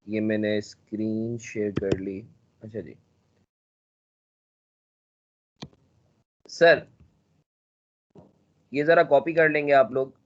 ये मैंने screen share कर ली। अच्छा जी सर, ये जरा कॉपी कर लेंगे आप लोग।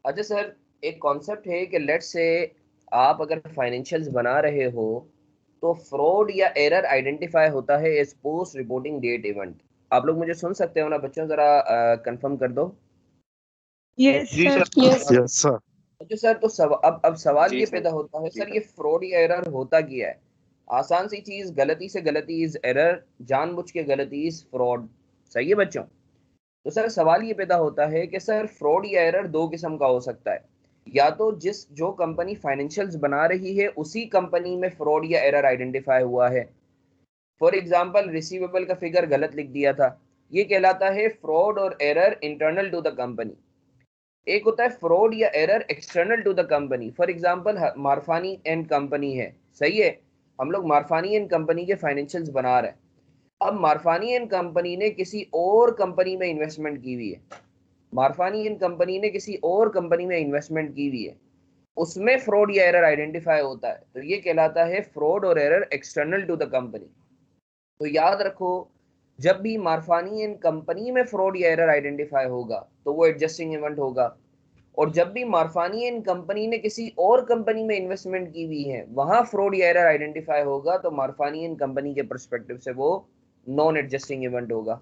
अच्छा सर, एक कॉन्सेप्ट है कि लेट्स से आप अगर फाइनेंशियल्स बना रहे हो तो फ्रॉड या एरर आइडेंटिफाई होता है as post reporting date event. आप लोग मुझे सुन सकते हो ना बच्चों, जरा कंफर्म कर दो। यस जी sir. Sir. Yes yes sir. अच्छा सर, तो अब सवाल जी ये सर। पैदा होता है जी सर, सर। ये फ्रॉड या एरर होता क्या है? आसान सी चीज, गलती से गलती इज एरर, जानबूझ के गलती इज फ्रॉड। सही है बच्चों? तो सर सवाल ये पैदा होता है कि सर फ्रॉड या एरर दो किस्म का हो सकता है। या तो जो कंपनी फाइनेंशियल्स बना रही है उसी कंपनी में फ्रॉड या एरर आइडेंटिफाई हुआ है। फॉर एग्जांपल, रिसीवेबल का फिगर गलत लिख दिया था, ये कहलाता है फ्रॉड और error internal to the company. एक होता है फ्रॉड या error external to the company. For example Marfani and company है, सही है, हम लोग मारफानी एंड कंपनी के फाइनेंशियल्स बना रहे हैं। अब मारफानी एंड कंपनी ने किसी और कंपनी में इन्वेस्टमेंट की हुई है, मारफानी एंड कंपनी ने किसी और कंपनी में इन्वेस्टमेंट की हुई है, उसमें फ्रॉड या एरर आइडेंटिफाई होता है, तो ये कहलाता है फ्रॉड और error external to the company. तो याद रखो, जब भी मारफानी एंड कंपनी में फ्रॉड या एरर आइडेंटिफाई होगा तो वो एडजस्टिंग इवेंट होगा, और जब भी मारफानी एंड कंपनी ने किसी और कंपनी में इन्वेस्टमेंट की हुई है वहां फ्रॉड या एरर आइडेंटिफाई होगा तो मारफानी एंड कंपनी के पर्सपेक्टिव से वो नॉन एडजस्टिंग इवेंट होगा।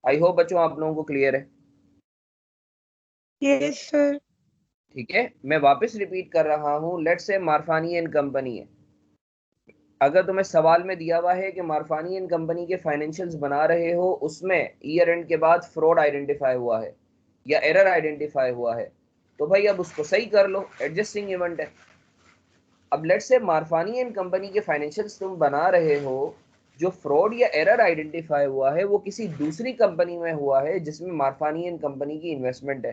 आई होप बच्चों आप लोगों को क्लियर है। Yes sir. ठीक है, मैं वापस रिपीट कर रहा हूं, लेट्स से मारफानी एंड कंपनी है, अगर तुम्हें सवाल में दिया हुआ है कि मारफानी एंड कंपनी के फाइनेंशियल्स बना रहे हो, उसमें ईयर एंड के बाद फ्रॉड आइडेंटिफाई हुआ है या एरर आइडेंटिफाई हुआ है, तो भाई अब उसको सही कर लो, एडजस्टिंग इवेंट है। अब लेट्स से मारफानी एंड कंपनी के फाइनेंशियल्स तुम बना रहे हो, जो फ्रॉड या एरर आइडेंटिफाई हुआ है वो किसी दूसरी कंपनी में हुआ है जिसमें मारफानी एंड कंपनी की इन्वेस्टमेंट है।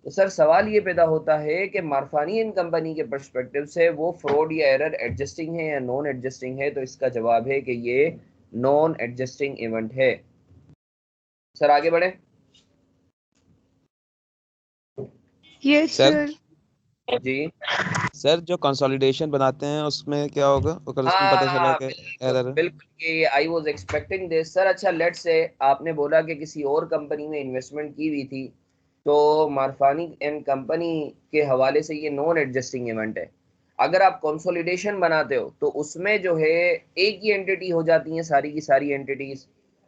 तो सर सवाल ये पैदा होता है कि मारफानी एंड कंपनी के पर्सपेक्टिव से वो फ्रॉड या एरर एडजस्टिंग है या नॉन एडजस्टिंग है, तो इसका जवाब है कि ये नॉन एडजस्टिंग इवेंट है। सर आगे बढ़े। Yes sir sir. जी सर जो कंसोलिडेशन बनाते हैं उसमें क्या होगा अगर उसमें पता चला कि बिल्कुल एरर है? बिल्कुल, ये I was expecting this sir. अच्छा लेट्स से आपने बोला कि किसी और कंपनी में इन्वेस्टमेंट की हुई थी, तो मारफानी एंड कंपनी के हवाले से ये नॉन एडजस्टिंग इवेंट है। अगर आप कंसोलिडेशन बनाते हो तो उसमें जो है एक ही एंटिटी हो जाती है सारी की सारी एंटिटीज,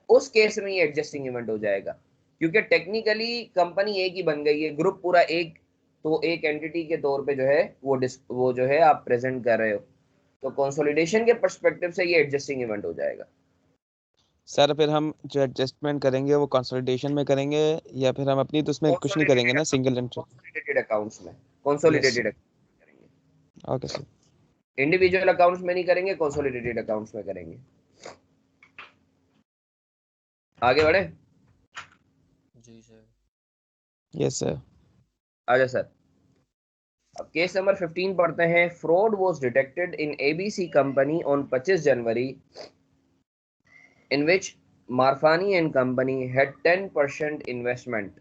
उस केस में ये एडजस्टिंग इवेंट हो जाएगा, क्योंकि टेक्निकली कंपनी एक ही बन गई है, ग्रुप पूरा एक, तो एक एंटिटी के तौर पे जो है वो जो है आप प्रेजेंट कर रहे हो, तो कंसोलिडेशन के पर्सपेक्टिव से ये एडजस्टिंग इवेंट हो जाएगा। सर फिर हम जो एडजस्टमेंट करेंगे वो कंसोलिडेशन में करेंगे या फिर हम अपनी तो उसमें कुछ नहीं करेंगे ना, सिंगल एंट्री? कंसोलिडेटेड अकाउंट्स में, यस कंसोलिडेटेड सर। करेंगे, ओके सर। इंडिविजुअल अकाउंट्स में नहीं करेंगे, कंसोलिडेटेड अकाउंट्स में करेंगे। आगे बढ़े। जी सर। Yes sir. आजा सर, अब केस नंबर 15 पढ़ते हैं। Fraud was detected in ABC company on 25 January in which Marfani and company had 10% investment.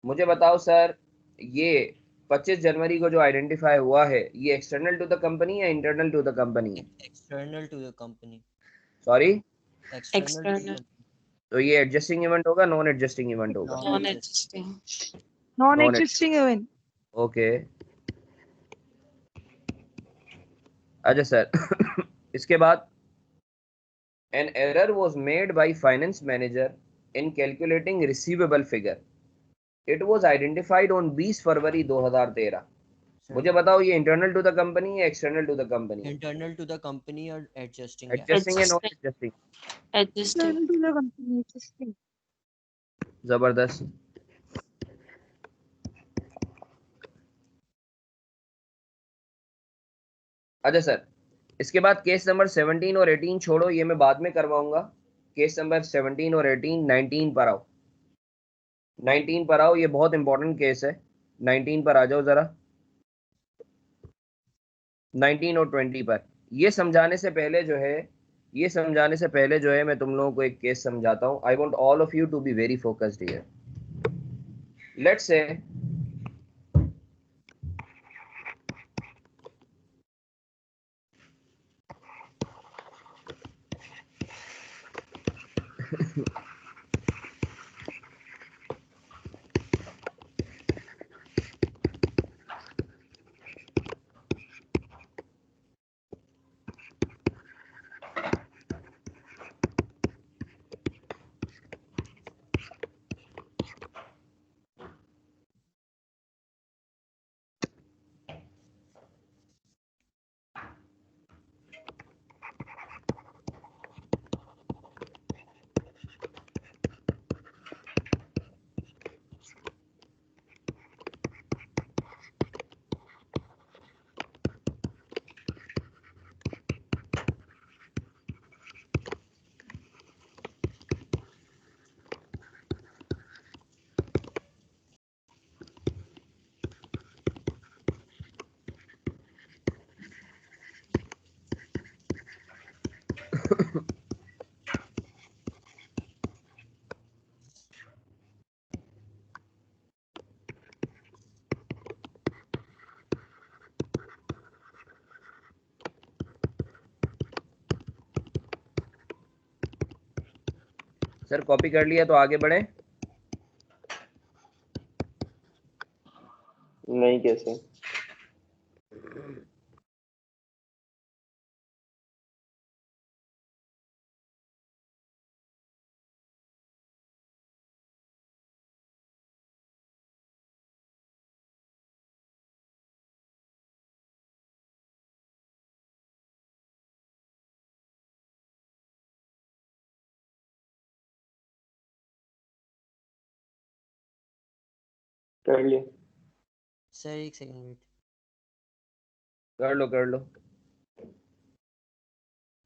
मुझे बताओ सर, ये 25 जनवरी को जो आइडेंटिफाई हुआ है, ये एक्सटर्नल टू द कंपनी या इंटरनल टू द कंपनी है? External to the company. Sorry, external to the तो ये एडजस्टिंग इवेंट होगा, नॉन एडजस्टिंग इवेंट होगा? Non existing event. ओके, अच्छा सर इसके बाद an error was made by finance manager in calculating receivable figure. It was identified on 20 फरवरी 2013। मुझे बताओ ये इंटरनल टू द कंपनी या external to the company? Internal to the company और adjusting है। Adjusting है, non adjusting? External to the company existing. जबरदस्त। अच्छा sir, इसके बाद केस नंबर 17 और 18 छोड़ो, ये मैं बाद में करवाऊंगा। केस नंबर 17 और 18, 19 पर आओ। 19 पर आओ, ये बहुत इंपॉर्टेंट केस है। 19 पर आ जाओ जरा। 19 और 20 पर। ये समझाने से पहले जो है मैं तुम लोगों को एक केस समझाता हूँ। I want all of you to be very focused here. Let's say sir copy कर लिया तो आगे बढ़े? नहीं, कैसे? कर लिया सर, एक सेकंड वेट। कर लो।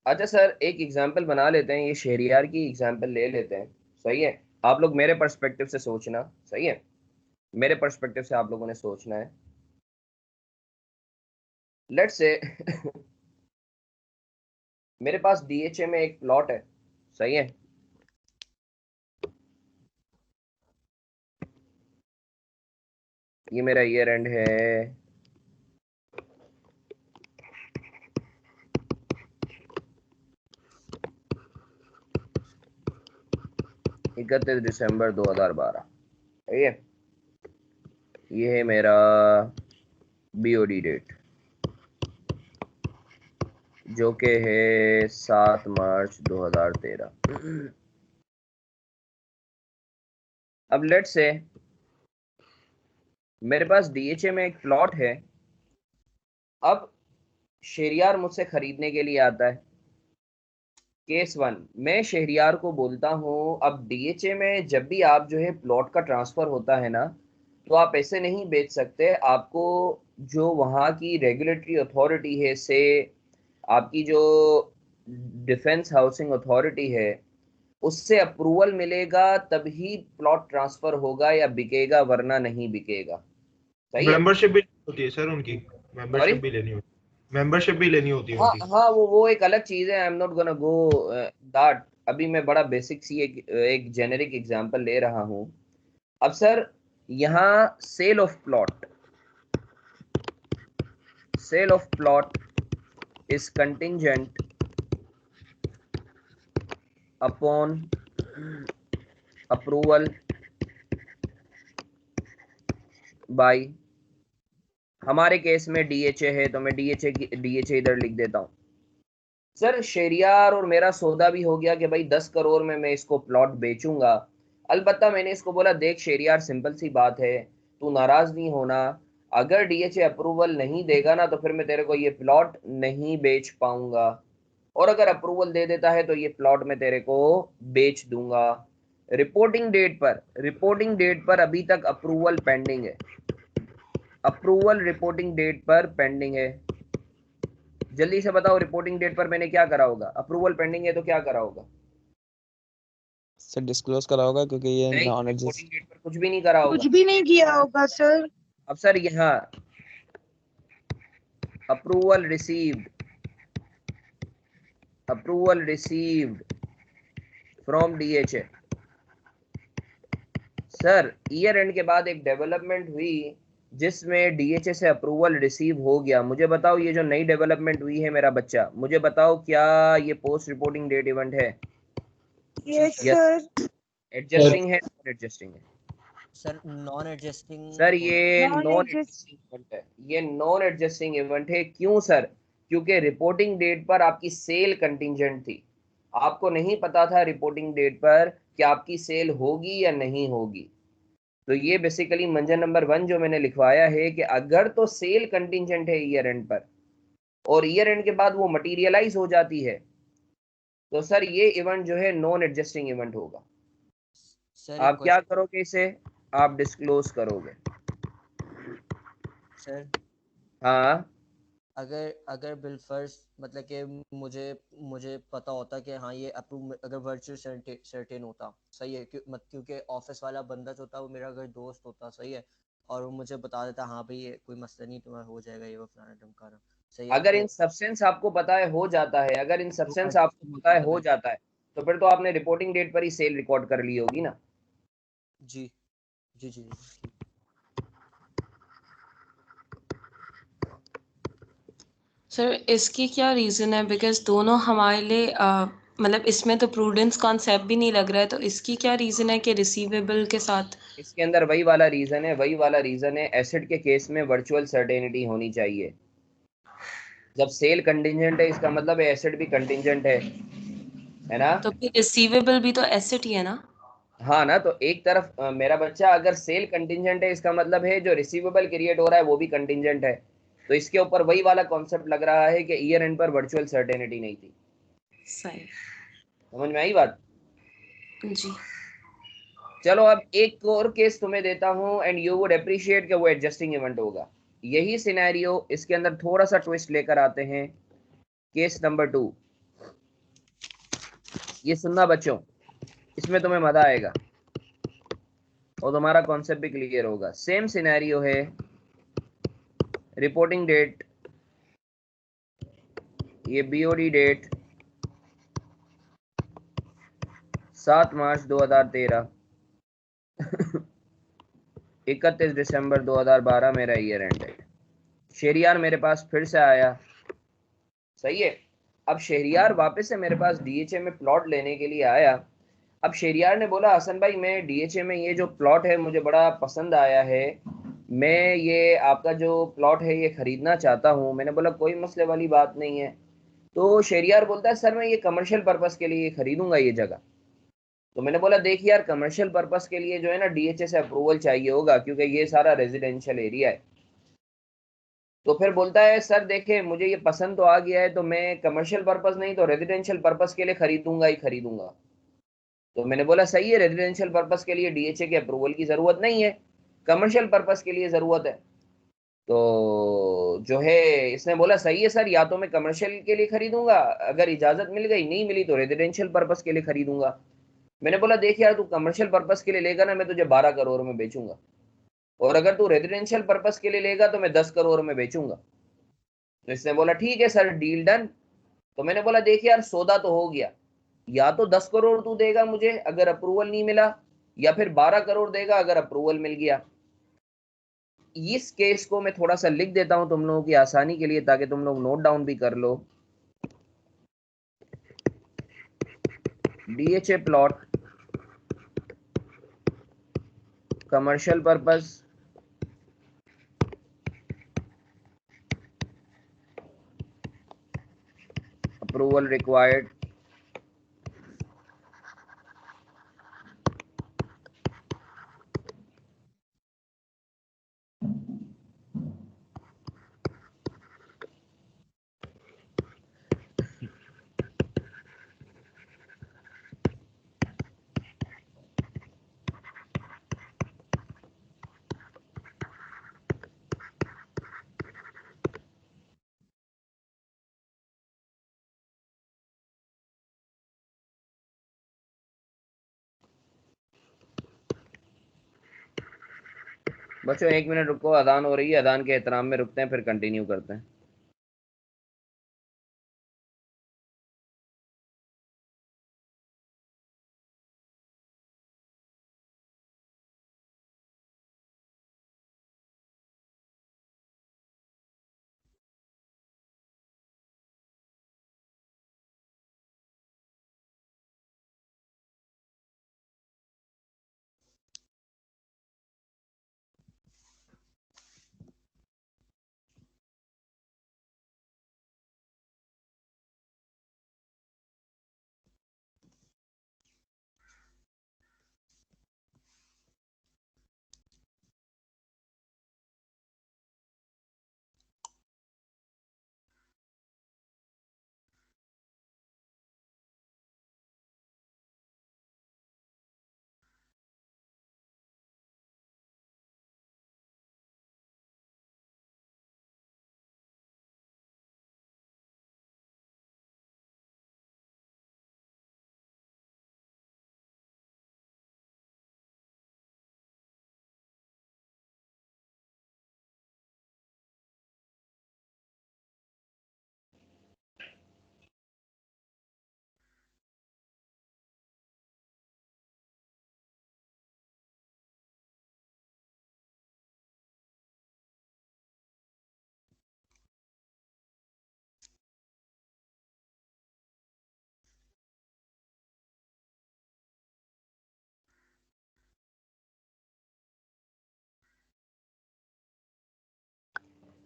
अच्छा सर, एक एग्जांपल बना लेते हैं, ये शहरियार की एग्जांपल ले लेते हैं। सही है, आप लोग मेरे पर्सपेक्टिव से सोचना। सही है, मेरे पर्सपेक्टिव से आप लोगों ने सोचना है। लेट्स से मेरे पास डीएचए में एक प्लॉट है। सही है, ये मेरा ईयर एंड है। इकतीस दिसंबर 2012। सही है, ये है मेरा बीओडी डेट, जो कि है 7 मार्च 2013। अब लेट्स से मेरे पास डीएचए में एक प्लॉट है। अब शहरियार मुझसे खरीदने के लिए आता है। केस 1, मैं शहरियार को बोलता हूँ, अब डीएचए में जब भी आप जो है प्लॉट का ट्रांसफर होता है ना, तो आप ऐसे नहीं बेच सकते। आपको जो वहाँ की रेगुलेटरी अथॉरिटी है, से आपकी जो डिफेंस हाउसिंग अथॉरिटी है, उससे अप्रूवल मिलेगा तभी प्लॉट ट्रांसफर होगा या बिकेगा, वरना नहीं बिकेगा। सही है? मेंबरशिप भी होती है सर उनकी, Sorry? मेंबरशिप भी लेनी होती है, मेंबरशिप भी लेनी होती है हाँ उनकी। हाँ, वो एक अलग चीज है। I am not gonna go that. अभी मैं बड़ा बेसिक सी एक जेनेरिक एग्जांपल ले रहा हूँ। अब सर, यहाँ sale of plot is contingent upon approval by, हमारे केस में डीएचए है तो मैं डीएचए इधर लिख देता हूं। सर शेरियार और मेरा सौदा भी हो गया कि भाई 10 करोड़ में मैं इसको प्लॉट बेचूंगा। अलबत्ता मैंने इसको बोला देख शेरियार, सिंपल सी बात है, तू नाराज नहीं होना, अगर डीएचए अप्रूवल नहीं देगा ना तो फिर मैं तेरे को ये प्लॉट नहीं बेच पाऊंगा, और अगर अप्रूवल दे देता है तो ये प्लॉट मैं तेरे को बेच दूंगा। रिपोर्टिंग डेट पर अभी तक अप्रूवल पेंडिंग है, रिपोर्टिंग डेट पर पेंडिंग है। जल्दी से बताओ रिपोर्टिंग डेट पर मैंने क्या करा होगा? अप्रूवल पेंडिंग है तो क्या करा होगा? सर डिस्क्लोज करा होगा क्योंकि ये नहीं, नॉन रिपोर्टिंग डेट पर कुछ भी नहीं करा होगा, कुछ भी नहीं किया होगा सर। अब सर यहाँ approval received from DHA. Sir year and के बाद एक डेवलपमेंट हुई जिसमें डीएचए से अप्रूवल रिसीव हो गया। मुझे बताओ ये जो नई डेवलपमेंट हुई है मेरा बच्चा, मुझे बताओ क्या ये पोस्ट रिपोर्टिंग डेट इवेंट है? Yes sir. एडजस्टिंग है, नॉन एडजस्टिंग है? Sir non adjusting. सर ये नॉन Non-adjust- एडजस्टिंग इवेंट है, ये नॉन एडजस्टिंग इवेंट है। क्यों सर? क्योंकि रिपोर्टिंग डेट पर आपकी सेल कंटिंजेंट थी, आपको नहीं पता था रिपोर्टिंग डेट पर कि आपकी सेल होगी या नहीं होगी। तो ये बेसिकली मंजर नंबर 1 जो मैंने लिखवाया है कि अगर तो सेल कंटिंजेंट है ईयर एंड पर और ईयर एंड के बाद वो मटेरियलाइज हो जाती है तो सर ये इवेंट जो है नॉन एडजस्टिंग इवेंट होगा। सर आप क्या करोगे इसे? आप डिस्क्लोज करोगे। सर हाँ, अगर अगर बिलफर्ज मतलब कि मुझे मुझे पता होता कि हाँ ये अप्रूव, अगर वर्चुअल सर्टेन होता सही है, क्योंकि ऑफिस वाला बंदा जो होता वो मेरा अगर दोस्त होता सही है, और वो मुझे बता देता हाँ भाई ये कोई मसला नहीं, तुम्हारा हो जाएगा ये वो फलाना ढमकाना सही है। अगर तो इन सब्सटेंस आपको पता है हो जाता है, अगर इन सब्सटेंस आपको पता है हो जाता है तो फिर तो आपने रिपोर्टिंग डेट पर ही सेल रिकॉर्ड कर ली होगी ना। जी जी जी जी। सर इसकी क्या रीजन है? बिकॉज दोनों हमारे लिए मतलब इसमें तो प्रूडेंस कॉन्सेप्ट भी नहीं लग रहा है, तो इसकी क्या रीजन है कि रिसीवेबल के साथ? इसके अंदर वही वाला रीजन है, एसेट के केस में वर्चुअल सर्टेनिटी होनी चाहिए। जब सेल कंटिंजेंट है इसका मतलब एसेट भी कंटिंजेंट है ना? तो फिर रिसीवेबल भी तो एसेट ही है ना? हाँ ना, तो एक तरफ मेरा बच्चा अगर सेल कंटिंजेंट है इसका मतलब है जो रिसीवेबल क्रिएट हो रहा है वो भी कंटिंजेंट है। तो इसके ऊपर वही वाला कॉन्सेप्ट लग रहा है कि ईयर एंड पर वर्चुअल सर्टेनिटी नहीं थी। सही। समझ में आई बात? जी। चलो अब एक और केस तुम्हें देता हूं एंड यू वुड अप्रिशिएट कि वो एडजस्टिंग इवेंट होगा। यही सिनेरियो, इसके अंदर थोड़ा सा ट्विस्ट लेकर आते हैं। केस नंबर 2, ये सुनना बच्चों, इसमें तुम्हें मजा आएगा और तुम्हारा कॉन्सेप्ट भी क्लियर होगा। सेम सिनेरियो है, रिपोर्टिंग डेट, ये बीओडी डेट 7 मार्च 2013, 31 दिसंबर 2012 मेरा ईयर एंड है। शेरियार मेरे पास फिर से आया, सही है। अब शेरियार वापस से मेरे पास डीएचए में प्लॉट लेने के लिए आया। अब शेरियार ने बोला हसन भाई मैं डीएचए में ये जो प्लॉट है मुझे बड़ा पसंद आया है, मैं ये आपका जो प्लॉट है ये खरीदना चाहता हूँ। मैंने बोला कोई मसले वाली बात नहीं है। तो शेरियार बोलता है सर मैं ये कमर्शियल पर्पस के लिए खरीदूंगा ये जगह। तो मैंने बोला देख यार, कमर्शियल पर्पस के लिए जो है ना डीएचए से अप्रूवल चाहिए होगा क्योंकि ये सारा रेजिडेंशियल एरिया है। तो फिर बोलता है सर देखे मुझे ये पसंद तो आ गया है, तो मैं कमर्शियल पर्पस नहीं तो रेजिडेंशियल पर्पस के लिए खरीदूंगा ही खरीदूंगा। तो मैंने बोला सही है, रेजिडेंशियल पर्पस के लिए डीएचए के अप्रूवल की जरूरत नहीं है, कमर्शियल पर्पस के लिए जरूरत है। तो जो है इसने बोला सही है सर, या तो मैं कमर्शियल के लिए खरीदूंगा, अगर इजाजत मिल गई, नहीं मिली तो रेजिडेंशियल पर्पस के लिए खरीदूंगा। मैंने बोला देख यार तू कमर्शियल पर्पस के लिए लेगा ना मैं तुझे 12 करोड़ में बेचूंगा, और अगर तू रेजिडेंशियल पर्पस के लिए लेगा तो मैं 10 करोड़ में बेचूंगा। तो इसने बोला ठीक है सर, डील डन। तो मैंने बोला देख यार सौदा तो हो गया, या तो 10 करोड़ तू देगा मुझे अगर अप्रूवल नहीं मिला, या फिर 12 करोड़ देगा अगर अप्रूवल मिल गया। इस केस को मैं थोड़ा सा लिख देता हूं तुम लोगों की आसानी के लिए, ताकि तुम लोग नोट डाउन भी कर लो। DHA plot, commercial purpose, approval required, बच्चों 1 मिनट रुको, अजान हो रही है, अजान के एहतराम में रुकते हैं, फिर कंटिन्यू करते हैं।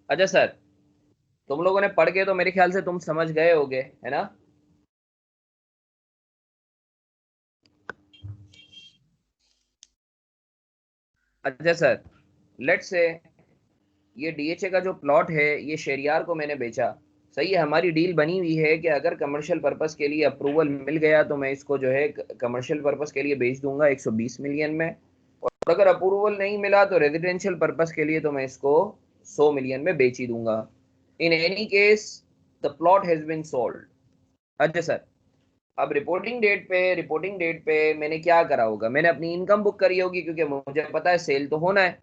अच्छा सर, तुम लोगों ने पढ़ के तो मेरे ख्याल से तुम समझ गए होगे, है ना? अच्छा सर, लेट से ये DHA का जो प्लॉट है, ये शेरियार को मैंने बेचा। सही है, हमारी डील बनी हुई है कि अगर कमर्शियल पर्पस के लिए अप्रूवल मिल गया तो मैं इसको जो है कमर्शियल पर्पस के लिए बेच दूंगा 120 मिलियन में, और अगर अप्रूवल नहीं मिला तो रेजिडेंशियल पर्पस के लिए तो मैं इसको 100 मिलियन में बेच ही दूंगा। In any case the plot has been sold. अच्छा सर, अब रिपोर्टिंग डेट पे मैंने क्या करा होगा? मैंने अपनी इनकम बुक करी होगी, क्योंकि मुझे पता है सेल तो होना है।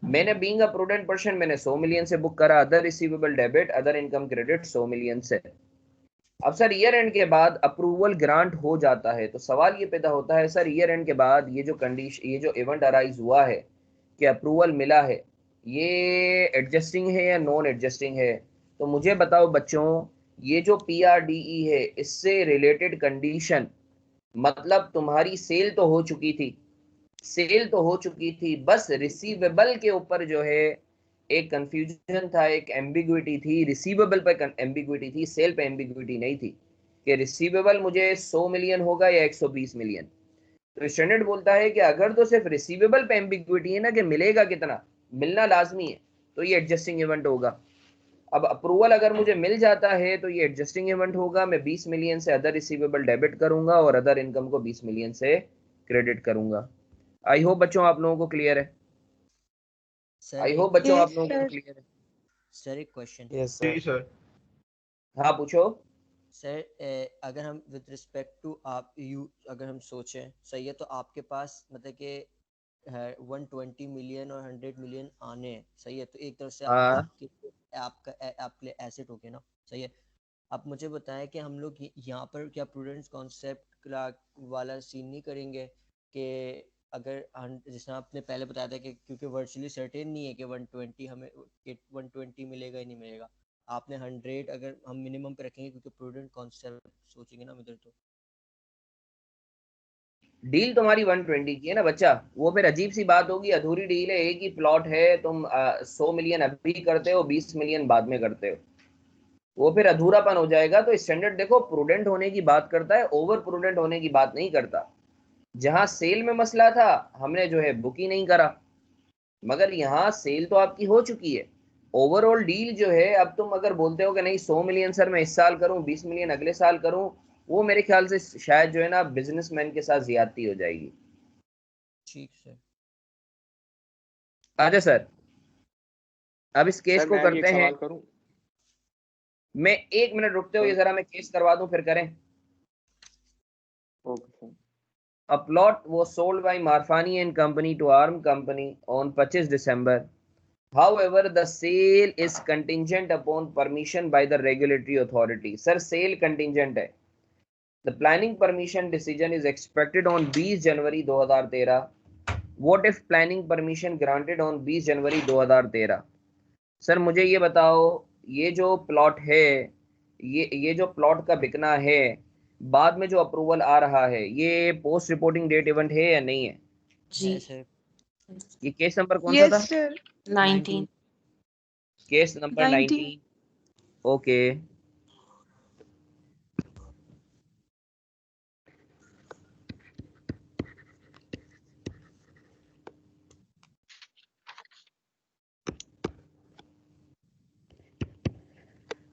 मैंने बीइंग अ प्रूडेंट पर्सन मैंने 100 मिलियन से बुक करा, other receivable debit, other income credit 100 million से। अब सर ईयर एंड के बाद अप्रूवल ग्रांट हो जाता है, तो सवाल ये पैदा होता है सर, ईयर एंड के बाद ये जो कंडीशन, ये जो इवेंट अराइज हुआ है कि अप्रूवल मिला है, ये एडजस्टिंग है या नॉन एडजस्टिंग है? तो मुझे बताओ बच्चों, ये जो PRDE है, इससे रिलेटेड कंडीशन, मतलब तुम्हारी सेल तो हो चुकी थी, बस रिसीवेबल के ऊपर जो है एक कंफ्यूजन था, एक एम्बिग्विटी थी, रिसीवेबल पे एम्बिग्विटी थी, सेल पे एम्बिग्विटी नहीं थी कि रिसीवेबल मुझे 100 मिलियन होगा या 120 मिलियन। तो स्टैंडर्ड बोलता है कि अगर तो सिर्फ रिसीवेबल पे एम्बिग्विटी है ना, कि मिलेगा कितना, मिलना लाजमी है, तो ये एडजस्टिंग इवेंट होगा। अब अप्रूवल अगर मुझे मिल जाता है तो ये एडजस्टिंग इवेंट होगा, मैं 20 मिलियन से अदर रिसीवेबल डेबिट करूंगा और अदर इनकम को 20 मिलियन से क्रेडिट करूंगा। आई होप बच्चों आप लोगों को क्लियर है। सर आई होप एक बच्चों आप यस लोगों को सर। क्लियर है। सर एक क्वेश्चन। यस जी सर। सर। हाँ पूछो। सर अगर हम विद रिस्पेक्ट टू आप यू अगर हम सोचें, सही है, तो आपके पास मतलब कि है 120 मिलियन और 100 मिलियन आने हैं, सही है, तो एक तरफ से हाँ आपके लिए एसेट हो गया ना, सही है। आप मुझे बताएं कि हम लोग यहाँ पर क्या प्रूडेंस कॉन्सेप्ट वाला सीन नहीं करेंगे कि अगर जैसे आपने पहले बताया था कि क्योंकि वर्चुअली सर्टेन नहीं है कि 120 हमें कि 120 मिलेगा ही नहीं मिलेगा, आपने 100 अगर हम मिनिमम पे रखेंगे क्योंकि प्रूडेंट कॉन्सेप्ट सोचेंगे ना हम इधर, तो डील तुम्हारी 120 की है ना बच्चा, वो फिर अजीब सी बात होगी, अधूरी डील है, एक ही प्लॉट है, तुम 100 मिलियन अभी करते हो, 20 मिलियन बाद में करते हो, वो फिर अधूरापन हो जाएगा। तो स्टैंडर्ड देखो प्रूडेंट होने की बात करता है, ओवर प्रूडेंट होने की बात नहीं करता। जहां सेल में मसला था हमने जो है बुक ही नहीं करा, मगर यहाँ सेल तो आपकी हो चुकी है। ओवरऑल डील जो है, अब तुम अगर बोलते हो कि नहीं 100 मिलियन सर मैं इस साल करूं, 20 मिलियन अगले साल करूं, वो मेरे ख्याल से शायद जो है ना बिजनेसमैन के साथ ज्यादती हो जाएगी। ठीक सर। आजा सर, अब इस केस सर को मैं भी करते एक हैं। सवाल करूं? मैं 1 मिनट रुकते हो ये जरा मैं केस करवा दूं फिर करें। Okay sir. A plot was sold by Marfani and Company to Arm Company on 25 December. However, the sale is contingent upon permission by the regulatory authority. Sir, sale contingent है। The planning permission decision is expected on 20 January 2013. What if planning permission granted on 20 January 2013? Sir मुझे ये बताओ, ये जो plot है, ये जो plot का बिकना है, बाद में जो अप्रूवल आ रहा है, ये पोस्ट रिपोर्टिंग डेट इवेंट है या नहीं है? जी है सर। ये केस नंबर कौन सा था? Yes sir 19 case number 19 19। Okay,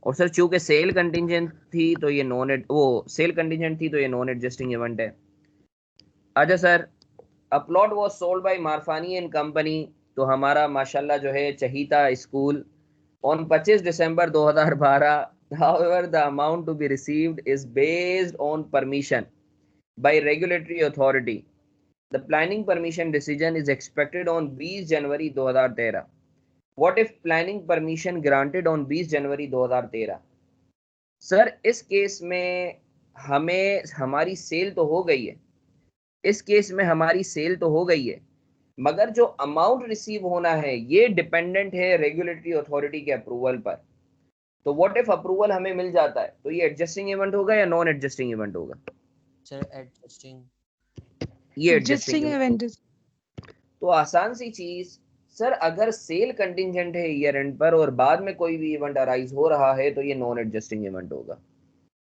और सर चूंकि सेल कंटिजेंट थी तो ये नॉन वो सेल कंटिजेंट थी तो ये नॉन एडजस्टिंग इवेंट है। अच्छा sir, a plot was sold by Marfani and company, तो हमारा माशाल्लाह जो है चहीता school, on 25 December 2012। however the amount to be received is based on permission by regulatory authority. The planning permission decision is expected on 20 January 2013. What if planning permission granted on 20 January 2013? Sir इस case में हमें हमारी cell तो हो गई है, इस case में हमारी सेल तो हो गई है, मगर जो अमाउंट रिसीव होना है ये डिपेंडेंट है रेगुलेटरी अथॉरिटी के अप्रूवल पर। तो व्हाट इफ अप्रूवल हमें मिल जाता है तो ये एडजस्टिंग इवेंट होगा या नॉन एडजस्टिंग इवेंट होगा? Sir adjusting. ये एडजस्टिंग एडजस्टिंग इवेंट। इवेंट तो आसान सी चीज, सर अगर सेल कंटिजेंट है ईयर एंड पर और बाद में कोई भी इवेंट अराइज हो रहा है तो ये नॉन एडजस्टिंग इवेंट होगा,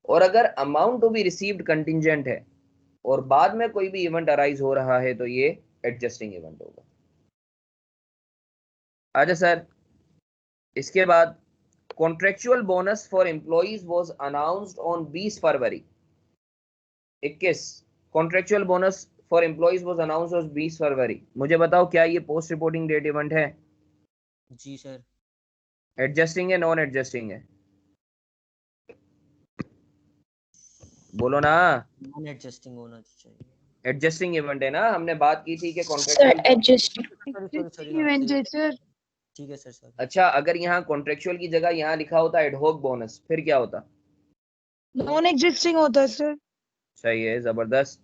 और अगर amount to be received contingent है और बाद में कोई भी इवेंट अराइज हो रहा है तो ये एडजस्टिंग इवेंट होगा। अच्छा सर, इसके बाद contractual bonus for employees was announced on 20 February 21। Contractual bonus for employees was announced on 20 फरवरी। मुझे बताओ क्या ये पोस्ट रिपोर्टिंग डेट इवेंट है? जी सर। एडजस्टिंग है नॉन एडजस्टिंग है? बोलो ना। नॉन एडजस्टिंग होना चाहिए। एडजस्टिंग इवेंट है ना, हमने बात की थी कि sir contractual. Adjusting sorry sorry event है सर। ठीक है सर सॉरी। अच्छा, अगर यहाँ कॉन्ट्रेक्चुअल की जगह यहाँ लिखा होता एडहोक बोनस फिर क्या होता? नॉन एग्जिस्टिंग होता है सर। सही है, जबरदस्त।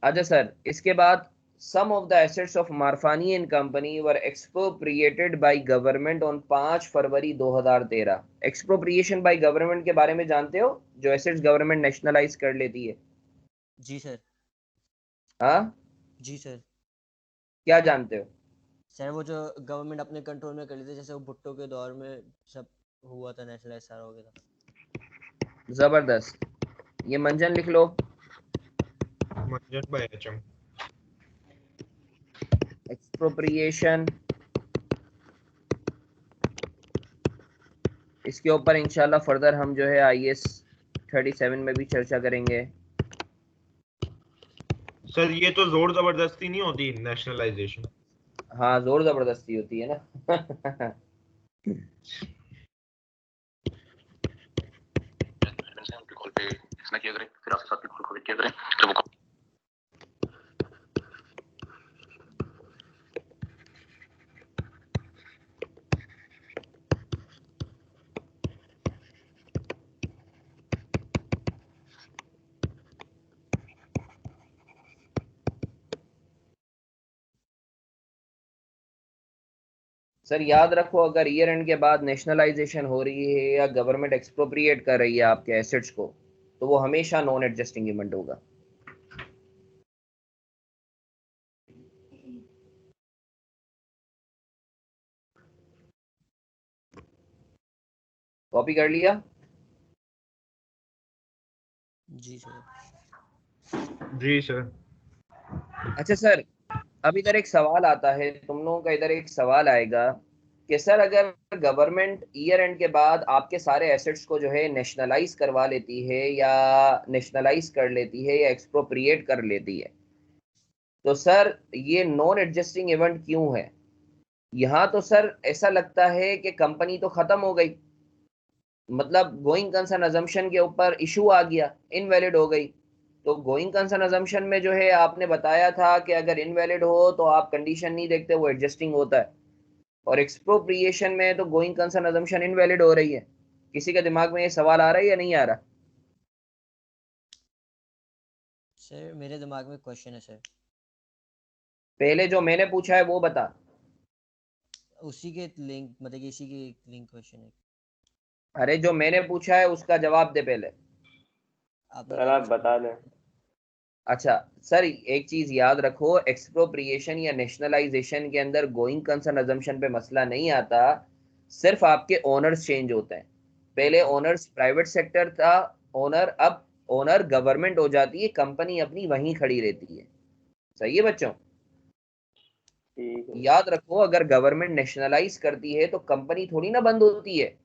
अच्छा सर, इसके बाद some of the assets of Marfani and Company were expropriated by government on 5 February 2013। Expropriation by government के बारे में जानते हो, जो एसेट्स गवर्नमेंट नेशनलाइज कर लेती है? जी सर। हाँ, जी सर। क्या जानते हो? सर वो जो गवर्नमेंट अपने कंट्रोल में कर लेते, जैसे वो भुट्टो के दौर में सब हुआ था, नेशनलाइज सारा हो गया था। जबरदस्त, ये मंजन लिख लो। मंजन बाय एचएम। एक्सप्रोप्रिएशन, इसके ऊपर इंशाल्लाह फर्दर हम जो है आईएएस 37 में भी चर्चा करेंगे। सर ये तो जोर जबरदस्ती नहीं होती नेशनलाइजेशन? हाँ, जोर जबरदस्ती होती है ना। कॉल पे इसना किया करें, फिर आपके साथ कॉल किया करें तो वो सर याद रखो, अगर ईयर एंड के बाद नेशनलाइजेशन हो रही है या गवर्नमेंट एक्सप्रोप्रिएट कर रही है आपके एसेट्स को, तो वो हमेशा नॉन एडजस्टिंग इवेंट होगा। कॉपी कर लिया? जी सर। जी सर। अच्छा सर, अब इधर एक सवाल आता है, तुम लोगों का इधर एक सवाल आएगा कि सर अगर गवर्नमेंट ईयर एंड के बाद आपके सारे एसेट्स को जो है नेशनलाइज करवा लेती है या नेशनलाइज कर लेती है या एक्सप्रोप्रिएट कर लेती है, तो सर ये नॉन एडजस्टिंग इवेंट क्यों है? यहाँ तो सर ऐसा लगता है कि कंपनी तो खत्म हो गई, मतलब गोइंग कंसर्न अजम्पशन के ऊपर इशू आ गया, इनवैलिड हो गई। तो गोइंग कंसर्न अजम्पशन में जो है आपने बताया था कि अगर इनवैलिड हो तो आप कंडीशन नहीं देखते, वो एडजस्टिंग होता है। और एक्सप्रोप्रिएशन में तो गोइंग कंसर्न अजम्पशन इनवैलिड हो रही है। किसी के दिमाग में ये सवाल आ रहा है या नहीं आ रहा? सर मेरे दिमाग में क्वेश्चन है सर। पहले जो मैंने पूछा है वो बता। उसी के लिंक, मतलब कि इसी के लिंक क्वेश्चन है। अरे जो मैंने पूछा है उसका जवाब दे पहले। आपने सर क्या आप पूछा? बता दें। अच्छा सर, एक चीज याद रखो, एक्सप्रोप्रिएशन या नेशनलाइजेशन के अंदर गोइंग कंसर्न अजम्पशन पे मसला नहीं आता, सिर्फ आपके ओनर्स चेंज होते हैं। पहले ओनर्स प्राइवेट सेक्टर था ओनर, अब ओनर गवर्नमेंट हो जाती है, कंपनी अपनी वहीं खड़ी रहती है। सही है बच्चों? ठीक है। याद रखो, अगर गवर्नमेंट नेशनलाइज करती है तो कंपनी थोड़ी ना बंद होती है,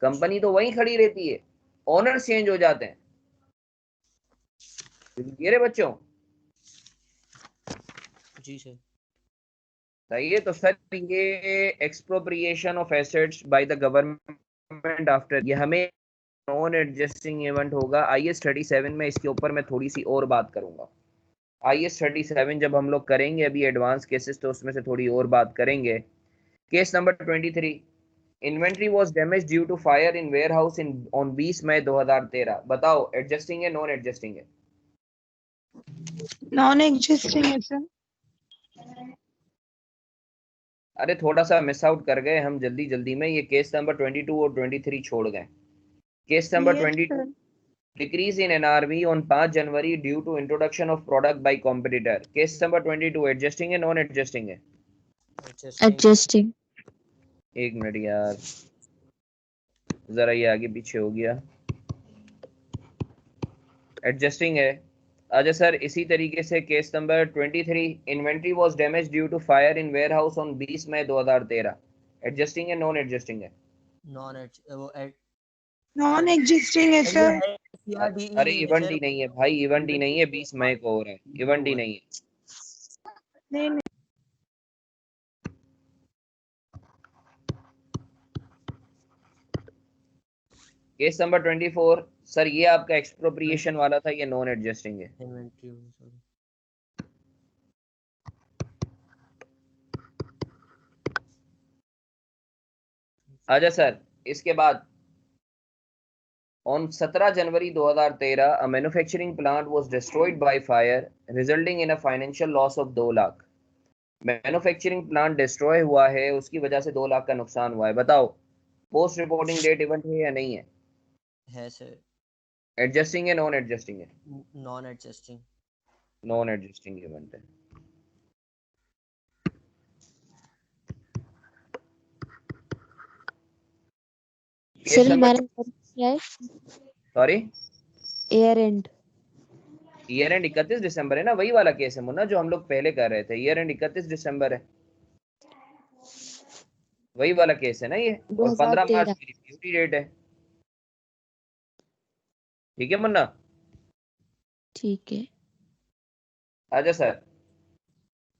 कंपनी तो वहीं खड़ी रहती है, ओनर्स चेंज हो जाते हैं। ये रे बच्चों, जी सर। सही है। तो सर ये expropriation of assets by the government after, ये हमें नॉन एडजस्टिंग इवेंट होगा। IAS 37 में इसके ऊपर मैं थोड़ी सी और बात करूंगा। IAS 37 जब हम लोग करेंगे अभी एडवांस केसेस, तो उसमें से थोड़ी और बात करेंगे। Case number 23, inventory was damage due to fire in warehouse in on 20 May 2013। बताओ एडजस्टिंग है नॉन एडजस्टिंग है? नॉन एग्जिस्टिंग है सर। अरे थोड़ा सा मिस आउट कर गए हम जल्दी जल्दी में, ये केस नंबर 22 और 23 छोड़ गए। Case number yes 22, sir. Decrease in NRV on 5 January due to introduction of product by competitor. Case number 22 adjusting है नॉन एडजस्टिंग है? एडजस्टिंग। एक मिनट यार, जरा ये आगे पीछे हो गया। एडजस्टिंग है। अच्छा सर, इसी तरीके से case number 23, inventory was damage due to fire in warehouse on 20 May 2013। Adjusting है नॉन एडजस्टिंग है? नॉन एड वो एड नॉन एग्जिस्टिंग है ये सर। है CRDE अरे नहीं है इवेंट सर। ही नहीं है भाई, इवेंट ही नहीं है, 20 मई को हो रहा है, इवेंट ही हुआ है। नहीं है। नहीं नहीं। केस नंबर 24, सर ये आपका एक्सप्रोप्रिएशन वाला था, ये नॉन एडजस्टिंग है। Inventory sorry. अच्छा सर, इसके बाद on 17 January 2013 a manufacturing plant was destroyed by fire resulting in a financial loss of 2 lakh. Manufacturing plant destroy हुआ है, उसकी वजह से 2 लाख का नुकसान हुआ है। बताओ पोस्ट रिपोर्टिंग डेट इवेंट है या नहीं है? है सर। एडजस्टिंग है नॉन एडजस्टिंग है? Non adjusting. Non adjusting event है। सर केस नंबर, हमारा क्या है? Sorry, air and. Year and 31 दिसंबर है ना, वही वाला केस है मुन्ना जो हम लोग पहले कर रहे थे। ईयर एंड 31 दिसंबर है, वही वाला केस है ना ये। और 15 मार्च 2013। मेरी ड्यूटी डेट है। ठीक है मुन्ना? ठीक है। अच्छा sir,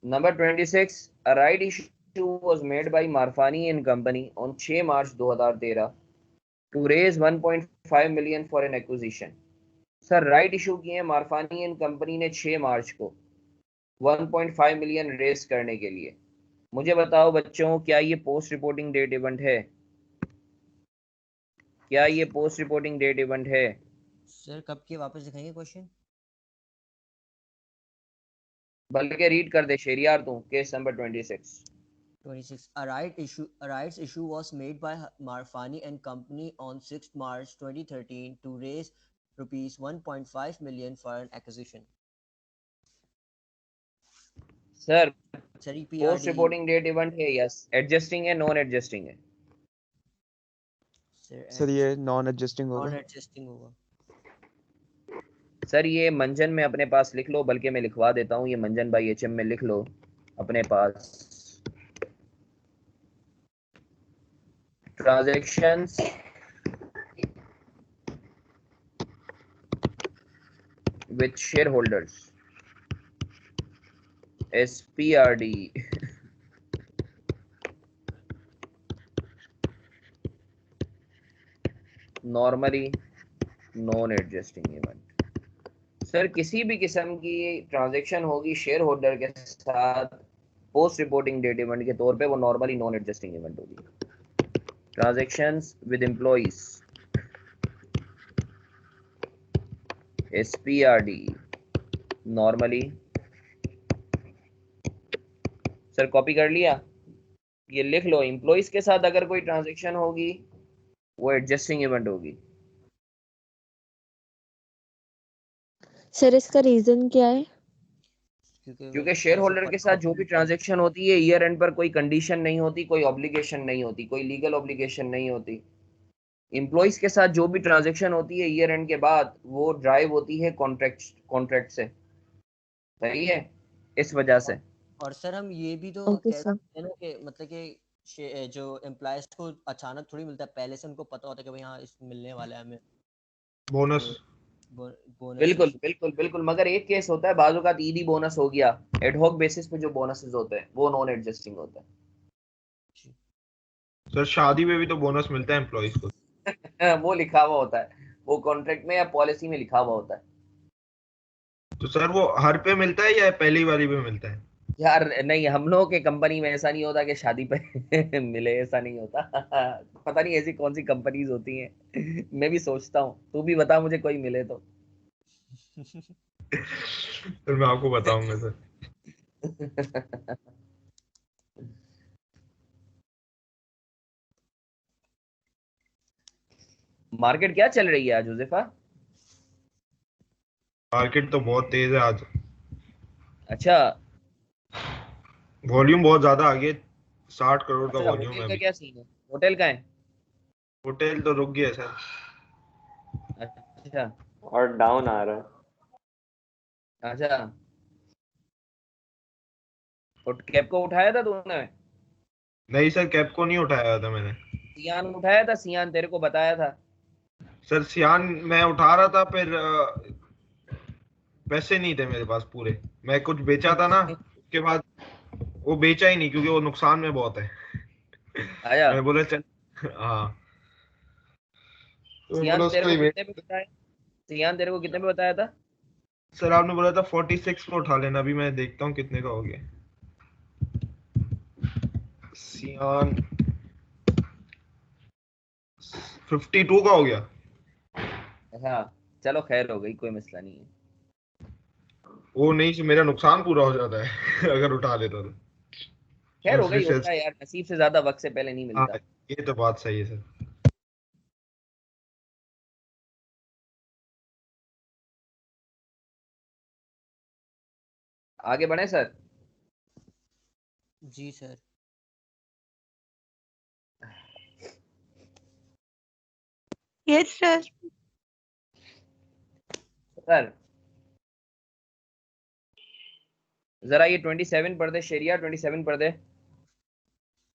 number 26, a right issue was made by Marfani and Company on 6 March 2013 to raise 1.5 million for an acquisition। Sir right issue किए हैं मारफानी एंड कंपनी ने 6 मार्च को 1.5 मिलियन रेस करने के लिए। मुझे बताओ बच्चों, क्या ये पोस्ट रिपोर्टिंग डेट इवेंट है? क्या ये पोस्ट रिपोर्टिंग डेट इवेंट है? सर कब की वापस दिखाएंगे क्वेश्चन? बल्कि रीड कर दे शेरियार तू, case number 26। 26. A rights issue was made by Marfani and Company on 6th March 2013 to raise rupees 1.5 million for an acquisition. Sir Sir, post PRD. Reporting date event है, yes adjusting है, non adjusting है? Sir ये non adjusting होगा। Non adjusting होगा। Sir ये मंजन में अपने पास लिख लो, बल्कि मैं लिखवा देता हूँ, ये मंजन भाई HM में लिख लो अपने पास। Transactions with share holders SPRD normally non adjusting event. Sir किसी भी किस्म की ट्रांजैक्शन होगी शेयर होल्डर के साथ पोस्ट रिपोर्टिंग डेट इवेंट के तौर पे, वो नॉर्मली नॉन एडजस्टिंग इवेंट होगी। Transactions with employees SPRD normally. Sir copy कर लिया, ये लिख लो, एम्प्लॉइज के साथ अगर कोई ट्रांजैक्शन होगी वो एडजस्टिंग इवेंट होगी। सर इसका रीजन क्या है? क्योंकि शेयर होल्डर के साथ जो भी ट्रांजैक्शन होती है ईयर एंड पर कोई कंडीशन नहीं होती, कोई ऑब्लिगेशन नहीं होती, कोई लीगल ऑब्लिगेशन नहीं होती। एम्प्लॉइज के साथ जो भी ट्रांजैक्शन होती है ईयर एंड के बाद वो ड्राइव होती है कॉन्ट्रैक्ट से, सही है, इस वजह से। और सर हम ये भी तो ओके कह सर। सकते हैं ना कि मतलब कि जो एम्प्लॉयज को अचानक थोड़ी मिलता है, पहले से उनको पता होता है कि भाई हाँ इस मिलने वाला है हमें बोनस। बोनस। बिल्कुल बिल्कुल बिल्कुल, मगर एक केस होता है बाजू का ईदी बोनस हो गया, एडहॉक बेसिस पे जो बोनसेस होते हैं वो नॉन एडजस्टिंग होता सर शादी में भी तो बोनस मिलता है एम्प्लॉइज को। है। वो लिखा हुआ होता है, वो कॉन्ट्रैक्ट में या पॉलिसी में लिखा हुआ होता है। तो सर वो हर पे मिलता है या पहली वाली पे मिलता है? यार नहीं, हम लोगों के कंपनी में ऐसा नहीं होता कि शादी पे मिले, ऐसा नहीं होता। पता नहीं ऐसी कौन सी कंपनीज होती हैं। मैं भी सोचता हूँ, तू भी बता मुझे कोई मिले तो। फिर मैं आपको बताऊंगा सर। मार्केट क्या चल रही है आज हुज़ैफा? मार्केट तो बहुत तेज है आज, अच्छा वॉल्यूम बहुत ज्यादा आ गया, 60 करोड़ का अच्छा, वॉल्यूम होटल है का अभी। क्या सीन है? होटल का है? होटल तो रुक गया सर। अच्छा और डाउन आ रहा है। अच्छा, तो कैप को उठाया था तूने? नहीं सर, कैप को नहीं उठाया था मैंने। सियान उठाया था, सियान तेरे को बताया था। सर सियान मैं उठा रहा था, फिर पैसे नहीं थे मेरे पास पूरे, मैं कुछ बेचा था ना, उसके बाद वो बेचा ही नहीं क्योंकि वो नुकसान में बहुत है। आया मैं बोला चल। हाँ, तो मैं सियान बोला तेरे उसका को ही वेट। कितने पे बताया? सियान तेरे को कितने पे बताया था? सर आपने बोला था 46 को उठा लेना, अभी मैं देखता हूँ कितने का हो गया सियान। 52 का हो गया। हाँ चलो खैर हो गई, कोई मसला नहीं है। वो नहीं से मेरा नुकसान पूरा हो जाता है अगर उठा लेता तो। खैर मैं हो गई, फिर होता से। है यार, नसीब से ज्यादा वक्त से पहले नहीं हाँ, मिलता। ये तो बात सही है सर। आगे बढ़े सर। जी सर। Yes, sir. सर जरा ये 27 पढ़ दे, शेरिया 27 पढ़ दे।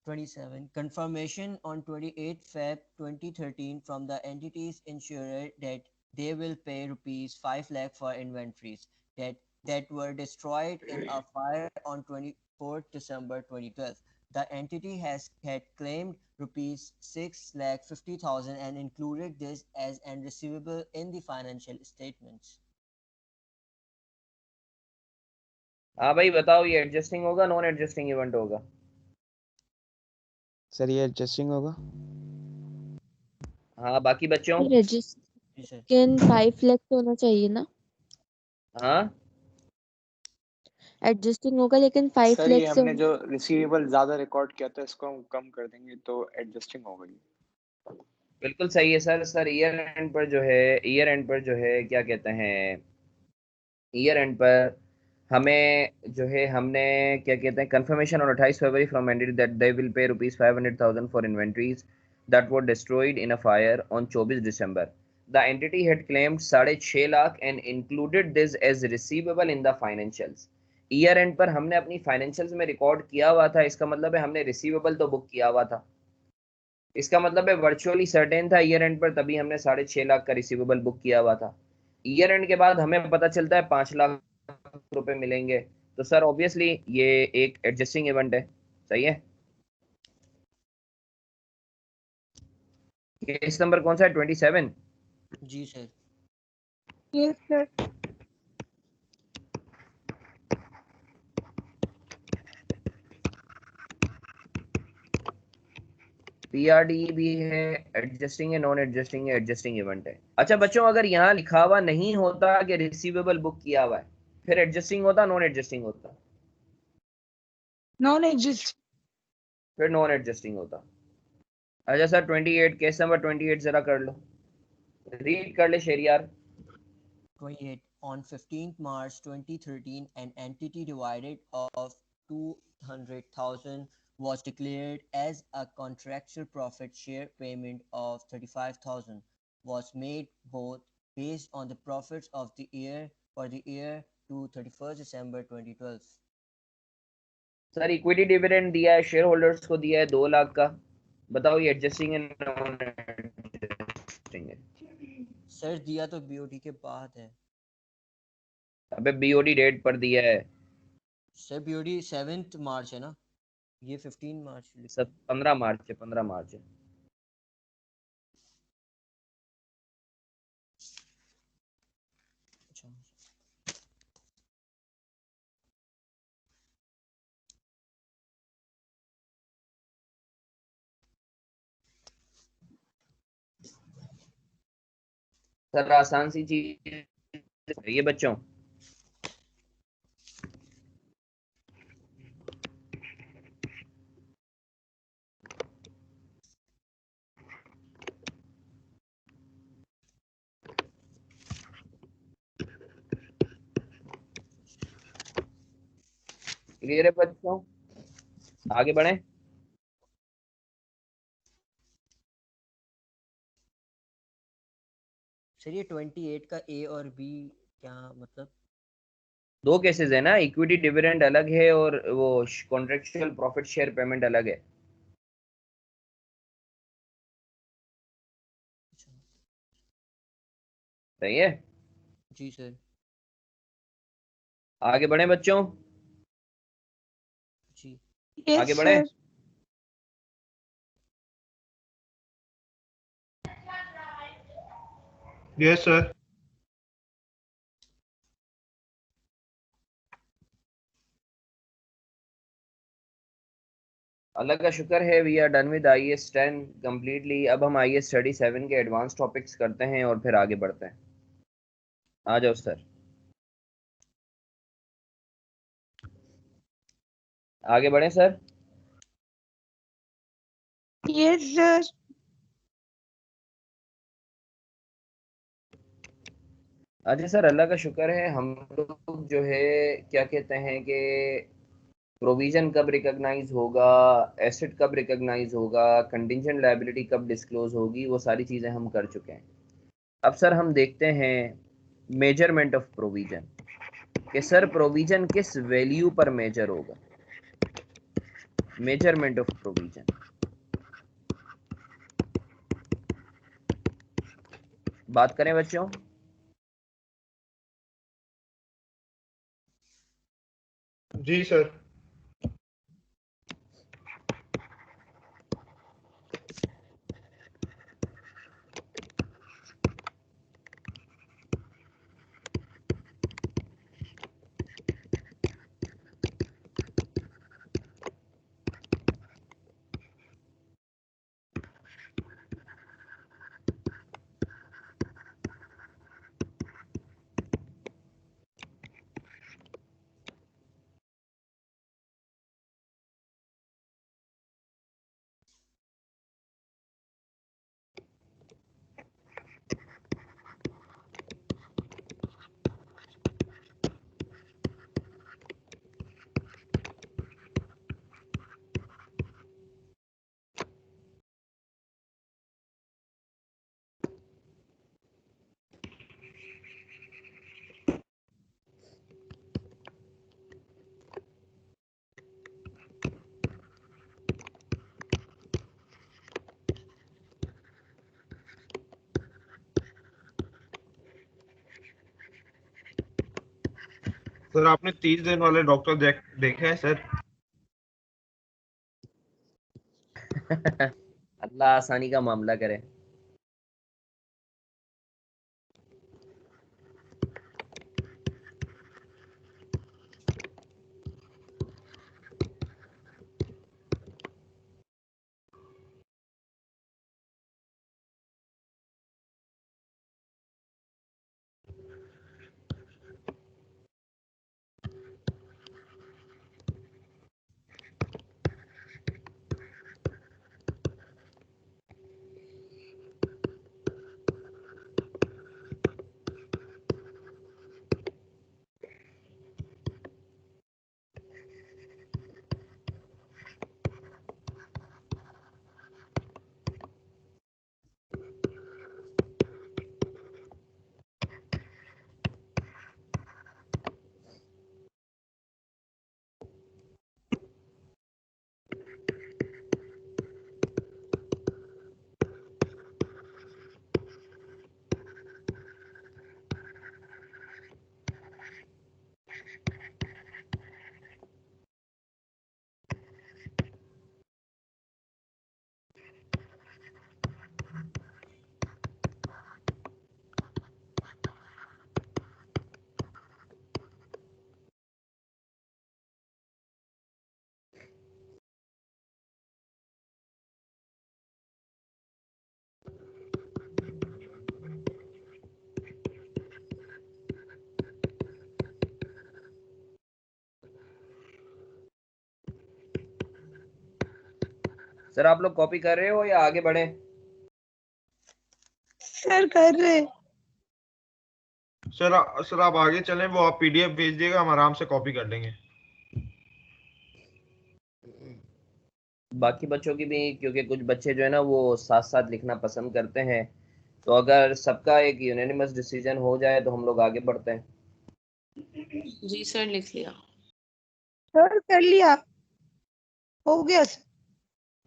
27. Confirmation on 28 Feb 2013 from the entity's insurer that they will pay rupees 5 lakh for inventories that were destroyed in a fire on 24 December 2012. The entity had claimed rupees 6,50,000 and included this as an receivable in the financial statements. हाँ भाई बताओ, ये adjusting होगा non adjusting event होगा? Sir ये adjusting होगा। हाँ बाकी बच्चों? रजिस्ट्रेशन 5 लाख होना चाहिए ना? हाँ एडजस्टिंग होगा, लेकिन 5 सर ये लाख से हमने जो रिसीवेबल ज्यादा रिकॉर्ड किया था इसको हम कम कर देंगे तो एडजस्टिंग होगा ये। बिल्कुल सही है सर। सर ईयर एंड पर जो है क्या कहते हैं, ईयर एंड पर हमें जो है हमने क्या कहते हैं confirmation on 28 February from entity that they will pay rupees 500,000 for inventories that were destroyed in a fire on 24 December. The entity had claimed 6.5 lakh and included this as receivable in the financials. Year end पर हमने अपनी financials में record किया हुआ था, इसका मतलब है हमने रिसीवेबल तो बुक किया हुआ था। इसका मतलब है वर्चुअली सर्टेन था ईयर एंड पर, तभी हमने 6.5 लाख का रिसीवेबल बुक किया हुआ था। ईयर एंड के बाद हमें पता चलता है 5 लाख रुपए मिलेंगे, तो सर ऑब्वियसली ये एक एडजस्टिंग इवेंट है। सही है। केस नंबर कौन सा है? 27। जी सर। Yes sir. पीआरडी भी है, एडजस्टिंग है, नॉन एडजस्टिंग है, एडजस्टिंग इवेंट है। अच्छा बच्चों, अगर यहाँ लिखा हुआ नहीं होता कि रिसीवेबल बुक किया हुआ है, फिर एडजस्टिंग होता नॉन एडजस्टिंग होता? Non exist. फिर नॉन एडजस्टिंग होता। अच्छा सर 28, केस नंबर 28 जरा कर लो, रीड कर ले Sheriyar. 28. On 15th March 2013, an entity divided of 200,000 was declared as a contractual profit share payment of 35,000 was made both based on the profits of the year for the year to 31st December 2012. Sir equity dividend दिया है, share holders को दिया है 2 लाख का। बताओ ये adjusting है non adjusting है? सर दिया तो बीओडी के बाद है। अबे बीओडी डेट पर दिया है सर बीओडी 7th मार्च है ना, ये 15 मार्च लिखा सर। है। 15 मार्च है, 15 मार्च है। अच्छा सर आसान सी चीज है ये बच्चों। क्लियर है बच्चों? आगे बढ़े। सर ये 28 का ए और बी क्या मतलब? दो केसेस है ना, इक्विटी डिविडेंड अलग है और वो कॉन्ट्रेक्चुअल प्रॉफिट शेयर पेमेंट अलग है। अच्छा सही है। जी सर। आगे बढ़े बच्चों, जी यस आगे बढ़े। सर। Yes sir. अल्लाह का शुक्र है we are done with IAS 10 completely. अब हम IAS स्टडी 7 के एडवांस टॉपिक्स करते हैं और फिर आगे बढ़ते हैं। आ जाओ सर, आगे बढ़े सर। Yes sir. अच्छा सर, अल्लाह का शुक्र है हम लोग जो है क्या कहते हैं कि प्रोविजन कब रिकॉग्नाइज होगा, एसेट कब रिकॉग्नाइज होगा, कंटिंजेंट लायबिलिटी कब डिस्क्लोज होगी, वो सारी चीज़ें हम कर चुके हैं। अब सर हम देखते हैं मेजरमेंट ऑफ प्रोविजन, कि सर प्रोविजन किस वैल्यू पर मेजर होगा। मेजरमेंट ऑफ प्रोविजन, बात करें बच्चों। जी सर। सर आपने 30 दिन वाले डॉक्टर देखे हैं सर? अल्लाह आसानी का मामला करे। सर आप लोग कॉपी कर रहे हो या आगे बढ़े? सर कर रहे। सर आप आगे चलें, वो आप पीडीएफ भेज दिएगा, हम आराम से कॉपी कर लेंगे। बाकी बच्चों की भी, क्योंकि कुछ बच्चे जो है ना वो साथ साथ लिखना पसंद करते हैं, तो अगर सबका एक यूनानिमस डिसीजन हो जाए तो हम लोग आगे बढ़ते हैं। जी सर लिख लिया। सर कर लिया, हो गया सर।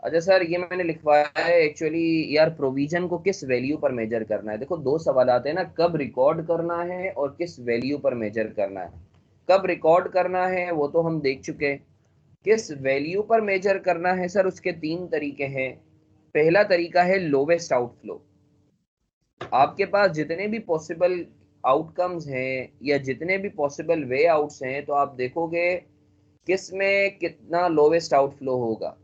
अच्छा सर, ये मैंने लिखवाया है एक्चुअली यार, प्रोविजन को किस वैल्यू पर मेजर करना है। देखो दो सवाल आते हैं ना, कब रिकॉर्ड करना है और किस वैल्यू पर मेजर करना है। कब रिकॉर्ड करना है वो तो हम देख चुके हैं, किस वैल्यू पर मेजर करना है सर उसके तीन तरीके हैं। पहला तरीका है लोवेस्ट आउटफ्लो। आपके पास जितने भी पॉसिबल आउटकम्स हैं या जितने भी पॉसिबल वे आउट्स हैं, तो आप देखोगे किस में कितना लोवेस्ट आउटफ्लो होगा।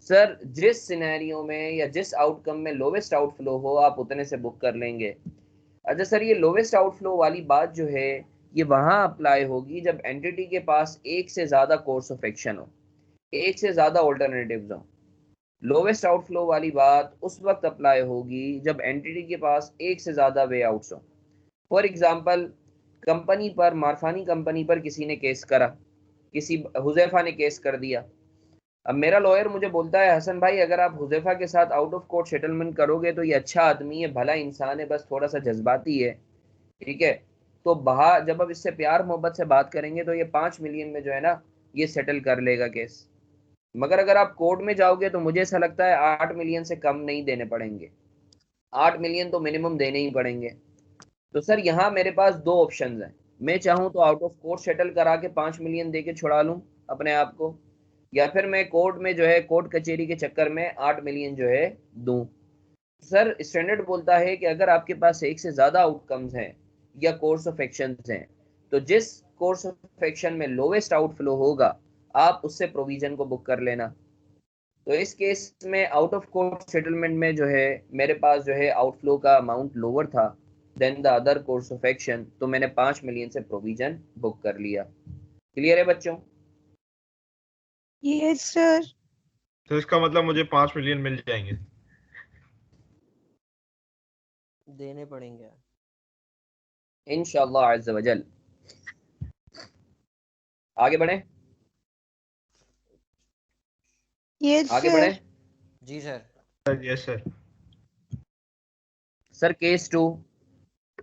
सर जिस सिनेरियो में या जिस आउटकम में लोवेस्ट आउटफ्लो हो, आप उतने से बुक कर लेंगे। अच्छा सर, ये लोवेस्ट आउटफ्लो वाली बात जो है ये वहां अप्लाई होगी जब एंटिटी के पास एक से ज्यादा कोर्स ऑफ एक्शन हो, एक से ज्यादा ऑल्टरनेटिव्स हो। लोवेस्ट आउटफ्लो वाली बात उस वक्त अप्लाई होगी जब एंटिटी के पास एक से ज्यादा वे आउट्स हो। फॉर एग्जाम्पल, कंपनी पर, मारफानी कंपनी पर किसी ने केस करा, किसी हुजैफा ने केस कर दिया। अब मेरा लॉयर मुझे बोलता है, हसन भाई अगर आप हुजैफा के साथ आउट ऑफ कोर्ट सेटलमेंट करोगे तो ये अच्छा आदमी है, भला इंसान है, बस थोड़ा सा जज्बाती है, ठीक है, तो बाहर जब अब इससे प्यार मोहब्बत से बात करेंगे तो ये 5 मिलियन में जो है ना ये सेटल कर लेगा केस। मगर अगर आप कोर्ट में जाओगे तो मुझे ऐसा लगता है 8 मिलियन से कम नहीं देने पड़ेंगे, 8 मिलियन तो मिनिमम देने ही पड़ेंगे। तो सर यहाँ मेरे पास दो ऑप्शन हैं, मैं चाहूँ तो आउट ऑफ कोर्ट सेटल करा के 5 मिलियन दे के छुड़ा लूँ अपने आप को, या फिर मैं कोर्ट में जो है कोर्ट कचहरी के चक्कर में 8 मिलियन जो है दूं। सर स्टैंडर्ड बोलता है कि अगर आपके पास एक से ज्यादा आउटकम्स हैं या कोर्स ऑफ एक्शन हैं, तो जिस कोर्स ऑफ एक्शन में लोवेस्ट आउटफ्लो होगा आप उससे प्रोविजन को बुक कर लेना। तो इस केस में आउट ऑफ कोर्ट सेटलमेंट में जो है मेरे पास जो है आउटफ्लो का अमाउंट लोअर था then the other course of action, तो मैंने 5 मिलियन से प्रोविजन बुक कर लिया। क्लियर है बच्चों? Yes sir. तो इसका मतलब मुझे 5 मिलियन मिल जाएंगे? देने पड़ेंगे इंशाअल्लाह अज़्ज़ व जल। आगे बढ़े, यस आगे सर। बढ़े। जी sir. Yes sir. Sir case 2।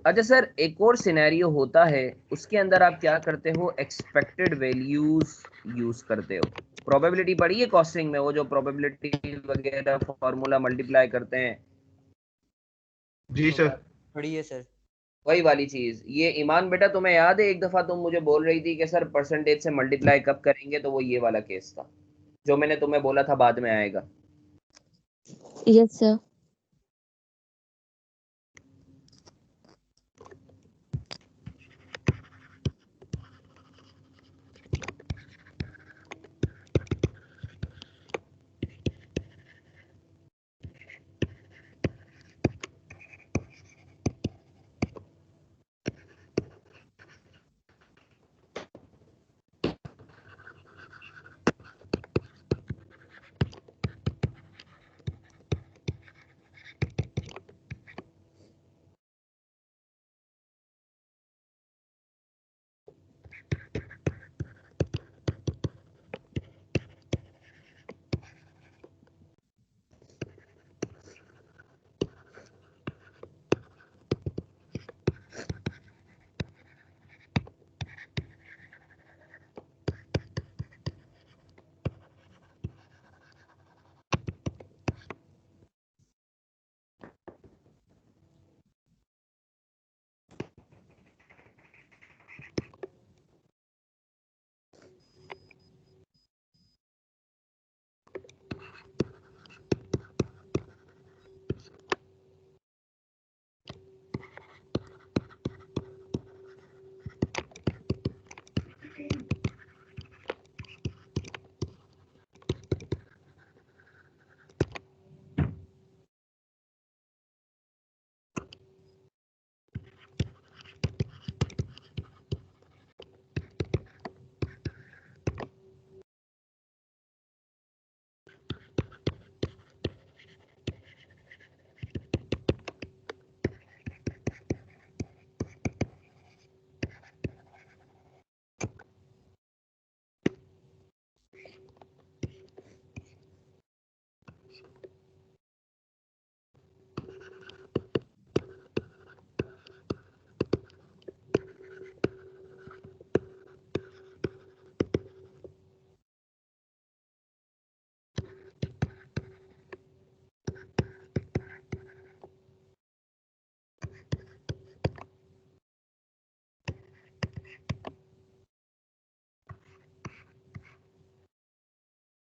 अच्छा सर, एक और सिनेरियो होता है, उसके अंदर आप क्या करते हो, एक्सपेक्टेड वैल्यूज यूज करते हो। प्रोबेबिलिटी पढ़ी है कॉस्टिंग में, वो जो प्रोबेबिलिटी वगैरह फॉर्मूला मल्टीप्लाई करते हैं। जी सर। पढ़िए सर। वही वाली चीज। ये ईमान बेटा तुम्हें याद है एक दफा तुम मुझे बोल रही थी कि सर परसेंटेज से मल्टीप्लाई कब करेंगे, तो वो ये वाला केस था जो मैंने तुम्हें बोला था बाद में आएगा। Yes sir.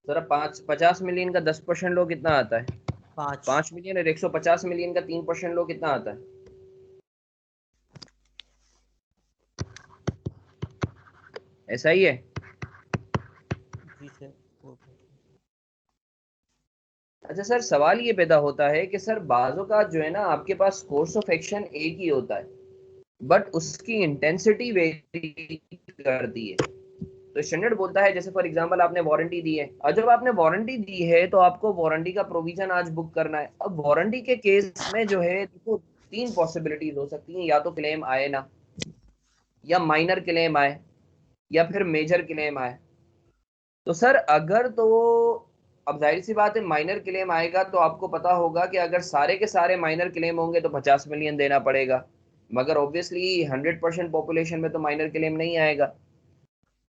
जरा 50 मिलियन का 10% लो कितना आता है? 5। 5 मिलियन और 150 मिलियन का 3% लो कितना आता है? ऐसा ही है। जी सर। ओके। अच्छा सर, सवाल ये पैदा होता है कि सर बाजों का जो है ना आपके पास कोर्स ऑफ एक्शन एक ही होता है, बट उसकी इंटेंसिटी वेरी करती है। तो स्टैंडर्ड बोलता है, जैसे फॉर एग्जांपल आपने वारंटी दी है, और जब आपने वारंटी दी है तो आपको वारंटी का प्रोविजन आज बुक करना है। अब वारंटी के केस में जो है देखो 3 पॉसिबिलिटीज हो सकती हैं, या तो क्लेम आए ना, या माइनर क्लेम आए, या फिर मेजर क्लेम आए। तो सर अगर तो अब जाहिर सी बात है माइनर क्लेम आएगा तो आपको पता होगा कि अगर सारे के सारे माइनर क्लेम होंगे तो 50 मिलियन देना पड़ेगा, मगर ऑब्वियसली 100% पॉपुलेशन में तो माइनर क्लेम नहीं आएगा।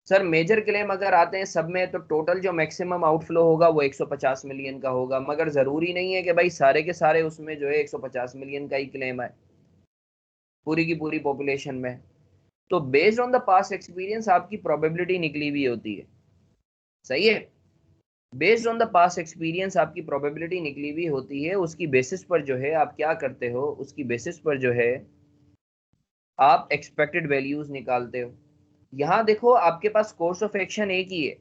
सर मेजर क्लेम अगर आते हैं सब में तो टोटल जो मैक्सिमम आउटफ्लो होगा वो 150 मिलियन का होगा, मगर जरूरी नहीं है कि भाई सारे के सारे उसमें जो है 150 मिलियन का ही क्लेम आए पूरी की पूरी पॉपुलेशन में। तो based on the past experience आपकी प्रोबेबिलिटी निकली हुई होती है। सही है, based on the past experience आपकी प्रोबेबिलिटी निकली हुई होती है। उसकी बेसिस पर जो है आप क्या करते हो, उसकी बेसिस पर जो है आप एक्सपेक्टेड वैल्यूज निकालते हो। यहाँ देखो आपके पास कोर्स ऑफ एक्शन एक ही है।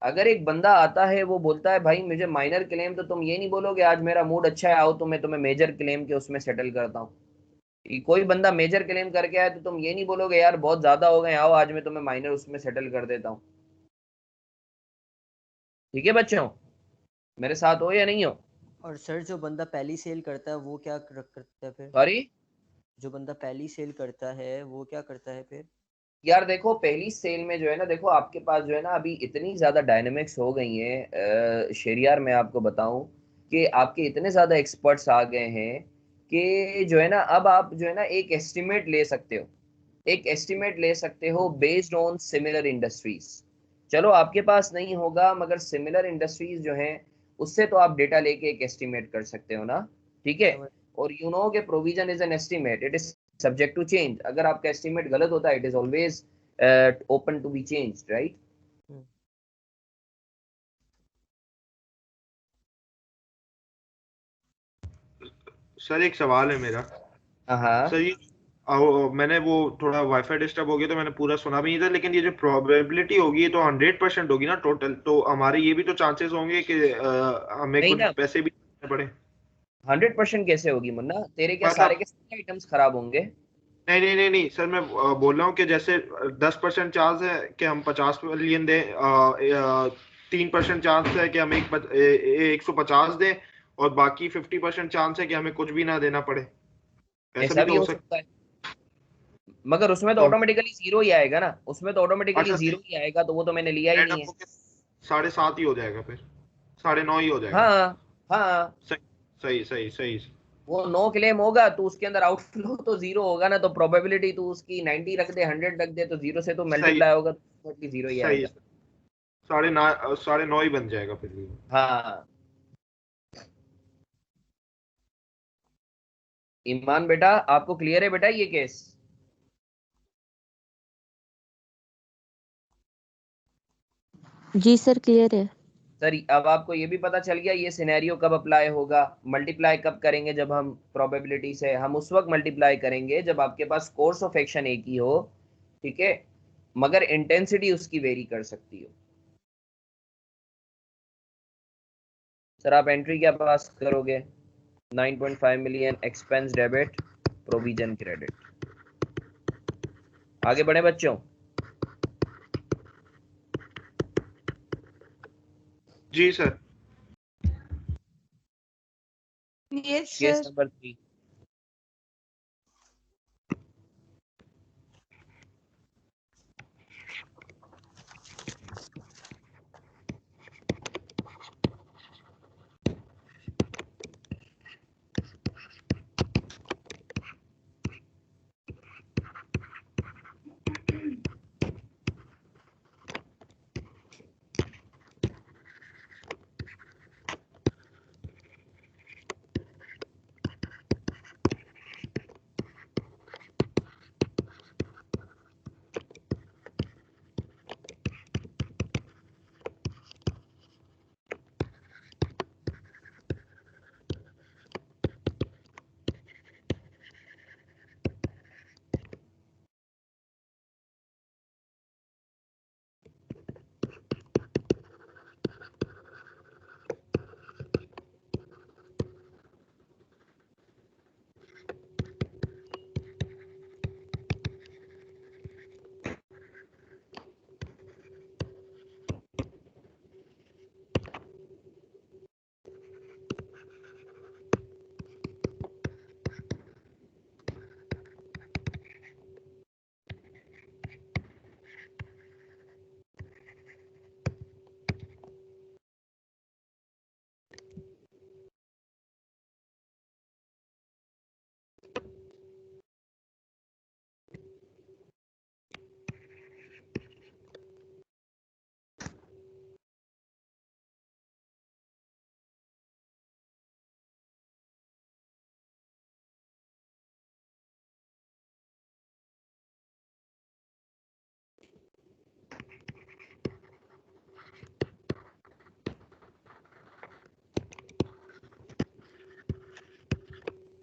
अगर एक बंदा आता है वो बोलता है भाई मुझे माइनर क्लेम, तो तुम ये नहीं बोलोगे आज मेरा मूड अच्छा है आओ तो मैं तुम्हें मेजर क्लेम के उसमें सेटल करता हूँ। कोई बंदा मेजर क्लेम करके आए तो तुम ये नहीं बोलोगे यार बहुत ज्यादा हो गए आओ आज मैं तुम्हें माइनर उसमें सेटल कर देता हूँ। ठीक है बच्चों, मेरे साथ हो या नहीं हो? और सर जो बंदा पहली सेल करता है वो क्या करता है फिर? सॉरी, जो बंदा पहली सेल करता है वो क्या करता है फिर? यार देखो पहली सेल में जो है ना, देखो आपके पास जो है ना अभी इतनी ज्यादा डायनेमिक्स हो गई हैं शेरियार, मैं आपको बताऊं कि आपके इतने ज्यादा एक्सपर्ट्स आ गए हैं कि जो है ना अब आप जो है ना एक एस्टिमेट ले सकते हो, एक एस्टिमेट ले सकते हो बेस्ड ऑन सिमिलर इंडस्ट्रीज। चलो आपके पास नहीं होगा मगर सिमिलर इंडस्ट्रीज जो हैं उससे तो आप डेटा लेके एक एस्टिमेट कर सकते हो ना। ठीक है, समझ। और यू नो के provision is an estimate, it is subject to change. अगर आपका एस्टिमेट गलत होता है it is always open to be changed, right? Sir एक सवाल है मेरा। हाँ सर ये मैंने वो थोड़ा वाईफाई डिस्टर्ब हो गया तो मैंने पूरा सुना भी नहीं था, लेकिन ये जो प्रोबेबिलिटी होगी ये तो 100% होगी ना टोटल, तो हमारे ये भी तो चांसेस होंगे कि हमें नहीं कुछ ना, पैसे भी देने पड़े। 100% कैसे होगी मुन्ना? तेरे क्या सारे मतलब के सारे आइटम्स खराब होंगे? नहीं नहीं नहीं नहीं सर, मैं बोल रहा हूँ कि जैसे 10% चांस है कि हम 50 मिलियन दें, 3% चांस है कि हम 150 दें, और बाकी 50% चांस है कि हमें कुछ भी ना देना पड़े। ऐसा ऐसा भी भी तो हो हो सकता सकता है, मगर उसमें तो तो ऑटोमेटिकली जीरो ही आएगा ना, उसमें तो ऑटोमेटिकली अच्छा जीरो ही आएगा, तो वो तो मैंने लिया ही एड नहीं अप है। होके 7.5 ही हो जाएगा, फिर 9.5 ही हो जाएगा। हाँ हाँ, सही सही सही सही। वो नो क्लेम होगा तो उसके अंदर आउटफ्लो तो जीरो होगा ना, तो प्रोबेबिलिटी तू उसकी 90 रख दे, 100 रख दे, तो जीरो से तो सही मल्टीप्लाई होगा तो जीरो ही सही। आएगा। 9.5 ही बन जाएगा फिर भी। हाँ ईमान बेटा, आपको क्लियर है बेटा ये केस? जी सर क्लियर है। सर अब आपको ये भी पता चल गया ये सिनेरियो कब अप्लाई होगा, मल्टीप्लाई कब करेंगे? जब हम प्रोबेबिलिटी से, हम उस वक्त मल्टीप्लाई करेंगे जब आपके पास कोर्स ऑफ एक्शन एक ही हो, ठीक है, मगर इंटेंसिटी उसकी वेरी कर सकती हो। सर आप एंट्री क्या पास करोगे? 9.5 million expense debit, provision credit. आगे बढ़े बच्चों। जी sir. Yes case sir. Number 3।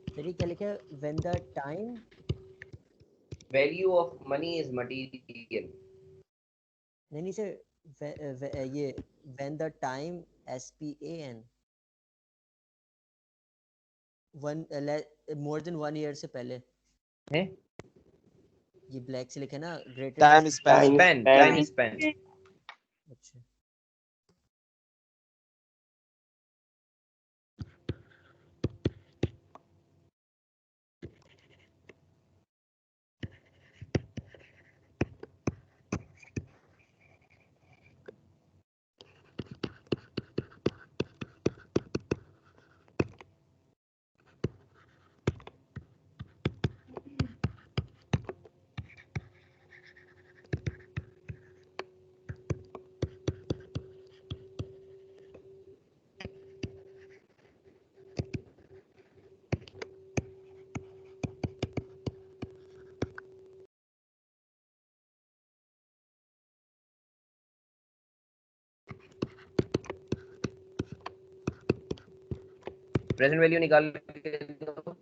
Sir ये क्या लिखा है? When the time value of money is material. नहीं सर, ये when the time SPAN one more than 1 year से पहले। है ये ब्लैक से लिखा है ना, greater time span. Time spend. अच्छा प्रेजेंट वैल्यू निकाल के दो,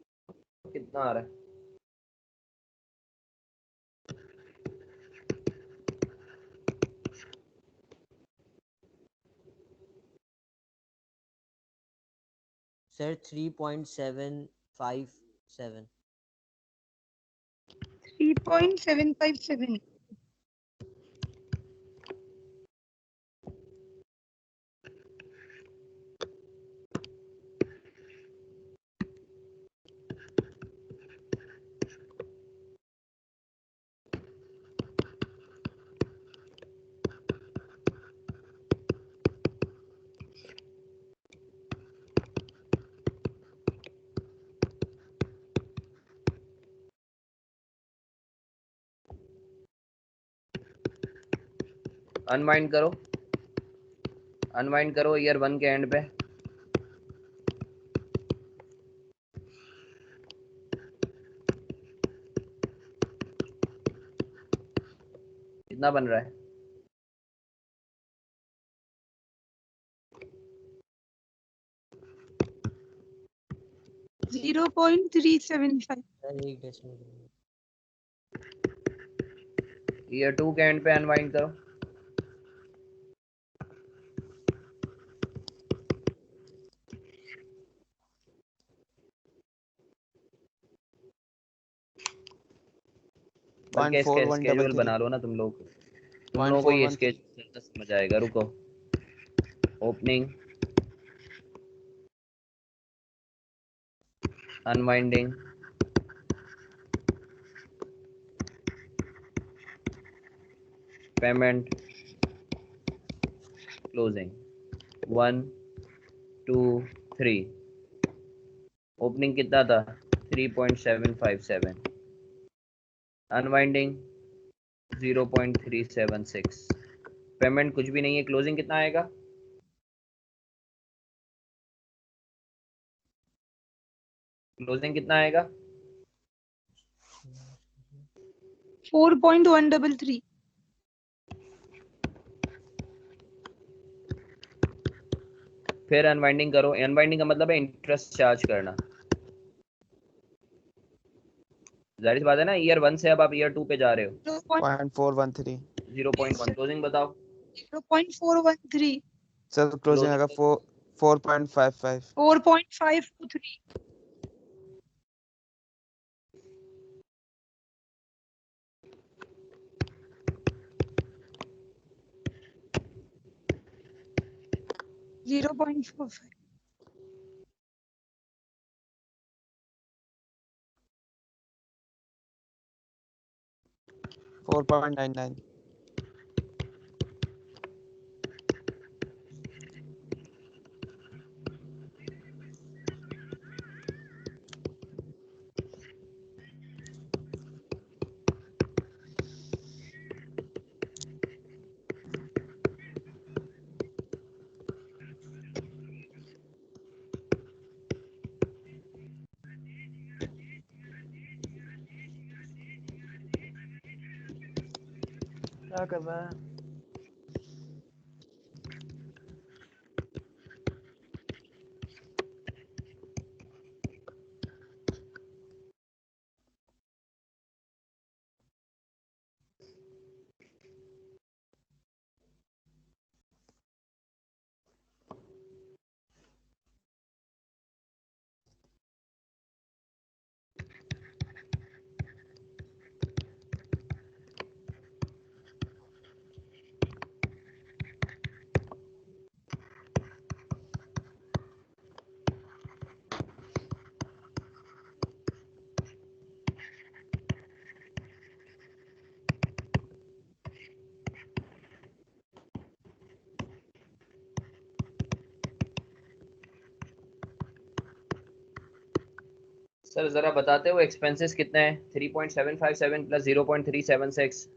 कितना आ रहा है? सर 3.757 3.757 अनवाइंड करो ईयर 1 के एंड पे। कितना बन रहा है? 0.375 सर एक डेसिमल ईयर 2 के एंड पे अनवाइंड करो। बल्कि इसके 0.4133 स्केड्यूल बना लो ना तुम लोगों को ये 0.41 स्केड्यूल समझ आएगा। रुको, opening, unwinding, payment, closing. 1 2 3। Opening कितना था? 3.757। अनवाइंडिंग 0.376। पेमेंट कुछ भी नहीं है। क्लोजिंग कितना आएगा? क्लोजिंग कितना आएगा? 4.133 फिर अनवाइंडिंग करो। अनवाइंडिंग का मतलब है इंटरेस्ट चार्ज करना। जाहिर सी बात है ना, ईयर 1 से अब आप ईयर 2 पे जा रहे हो। 0.413 0.1। क्लोजिंग बताओ। 0.413 सर क्लोजिंग आएगा 4.55 4.523 0.45 4.99 क्या कर रहा है? सर जरा बताते हो एक्सपेंसेस कितने हैं? 3.757 प्लस 0.376।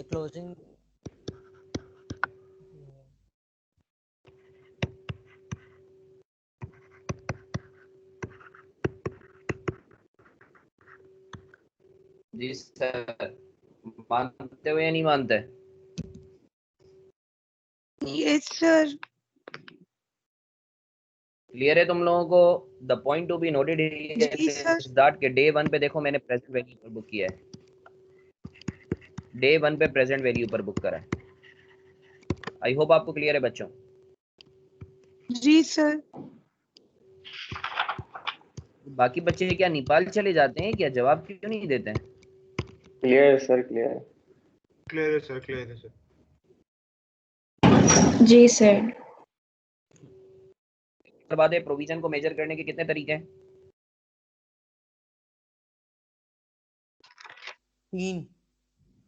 क्लोजिंग जी सर, मानते हो या नहीं मानते? Yes sir. क्लियर है तुम लोगों को? The point to be noted जी सर। इज दैट के डे 1 पे देखो मैंने प्रेजेंट वैल्यू पर बुक किया है, डे 1 पे प्रेजेंट वैल्यू पर बुक करा है। आई होप आपको क्लियर है बच्चों। जी सर। बाकी बच्चे क्या नेपाल चले जाते हैं क्या? जवाब क्यों नहीं देते हैं? क्लियर है सर, क्लियर है। क्लियर है सर, क्लियर है सर। जी सर। बात है, प्रोविजन को मेजर करने के कितने तरीके हैं?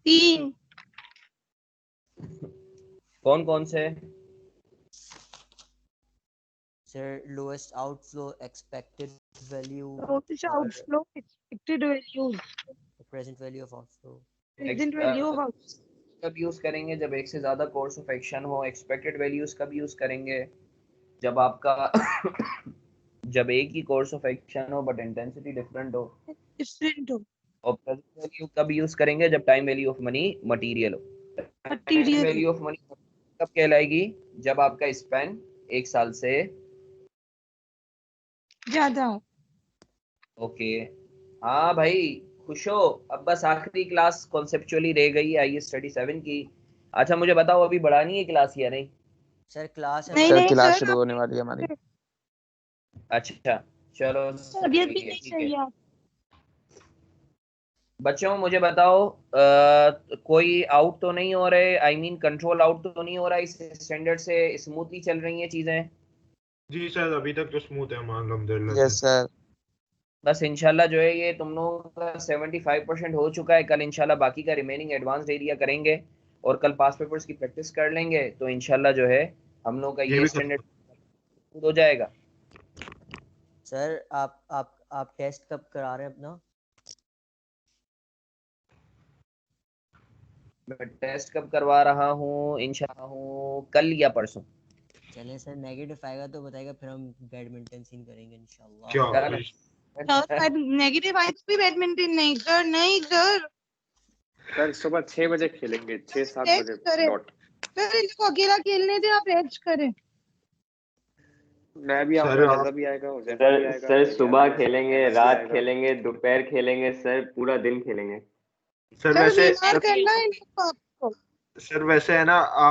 3। कौन कौन से? Sir lowest outflow, expected value, Lowest outflow, expected values, present value of outflow. present value of outflow. कब यूज करेंगे? जब एक से ज्यादा कोर्स ऑफ एक्शन हो। एक्सपेक्टेड वैल्यूज कब यूज करेंगे? जब आपका जब एक ही कोर्स ऑफ एक्शन हो बट इंटेंसिटी डिफरेंट हो। Different हो। और प्रेजेंट वैल्यू कब यूज करेंगे? जब time value of money material हो। Time Material value of money कब कहलाएगी? जब आपका स्पेन एक साल से ज्यादा हो। ओके। हाँ भाई खुश हो। अब बस आखिरी क्लास कॉन्सेप्चुअली रह गई है आईए स्टडी 7 की। अच्छा मुझे बताओ अभी बढ़ानी है क्लास या नहीं? सर क्लास है नहीं सर नहीं क्लास सर, शुरू होने वाली है हमारी। अच्छा चलो तबीयत भी सही है, नहीं ठीक सही है। है। बच्चों मुझे बताओ कोई आउट तो नहीं हो रहे? आई मीन कंट्रोल आउट तो नहीं हो रहा? इस स्टैंडर्ड से स्मूथली चल रही हैं चीजें? जी सर, अभी तक तो स्मूथ है हमारा, अल्हम्दुलिल्लाह यस सर। सर। बस इंशाल्लाह जो है ये तुम लोगों का 75% हो चुका है। कल इंशाल्लाह बाकी का रिमेनिंग एडवांस एरिया करेंगे और कल पास पेपर्स की प्रैक्टिस कर लेंगे तो इंशाल्लाह जो है हम लोग का ये ये भी स्टैंडर्ड हो जाएगा। सर आप टेस्ट कब करा रहे हैं अपना? मैं टेस्ट कब करवा रहा हूँ? इंशाल्लाह हूँ कल या परसों। चलें सर, नेगेटिव आएगा तो बताएगा, फिर हम बैडमिंटन सीन करेंगे इंशाल्लाह। क्या सर नेगेटिव आए तो भी बैडमिंटन नहीं सर, नहीं सर। सर सुबह 6 बजे खेलेंगे, 6-7 बजे रेस्ट करें डॉट। सर, इनको अकेला खेलने दे, आप रेस्ट करें। मैं भी सर आऊंगा, आप रजा भी आएगा, उजैफर भी सर आएगा, सर मैं भी सुबह आऊंगा, खेलेंगे, एनस भी रात आएगा। खेलेंगे, दोपहर खेलेंगे सर, पूरा दिन खेलेंगे। सर सर वैसे बीमार करना है इनको आपको। सर वैसे है ना, आप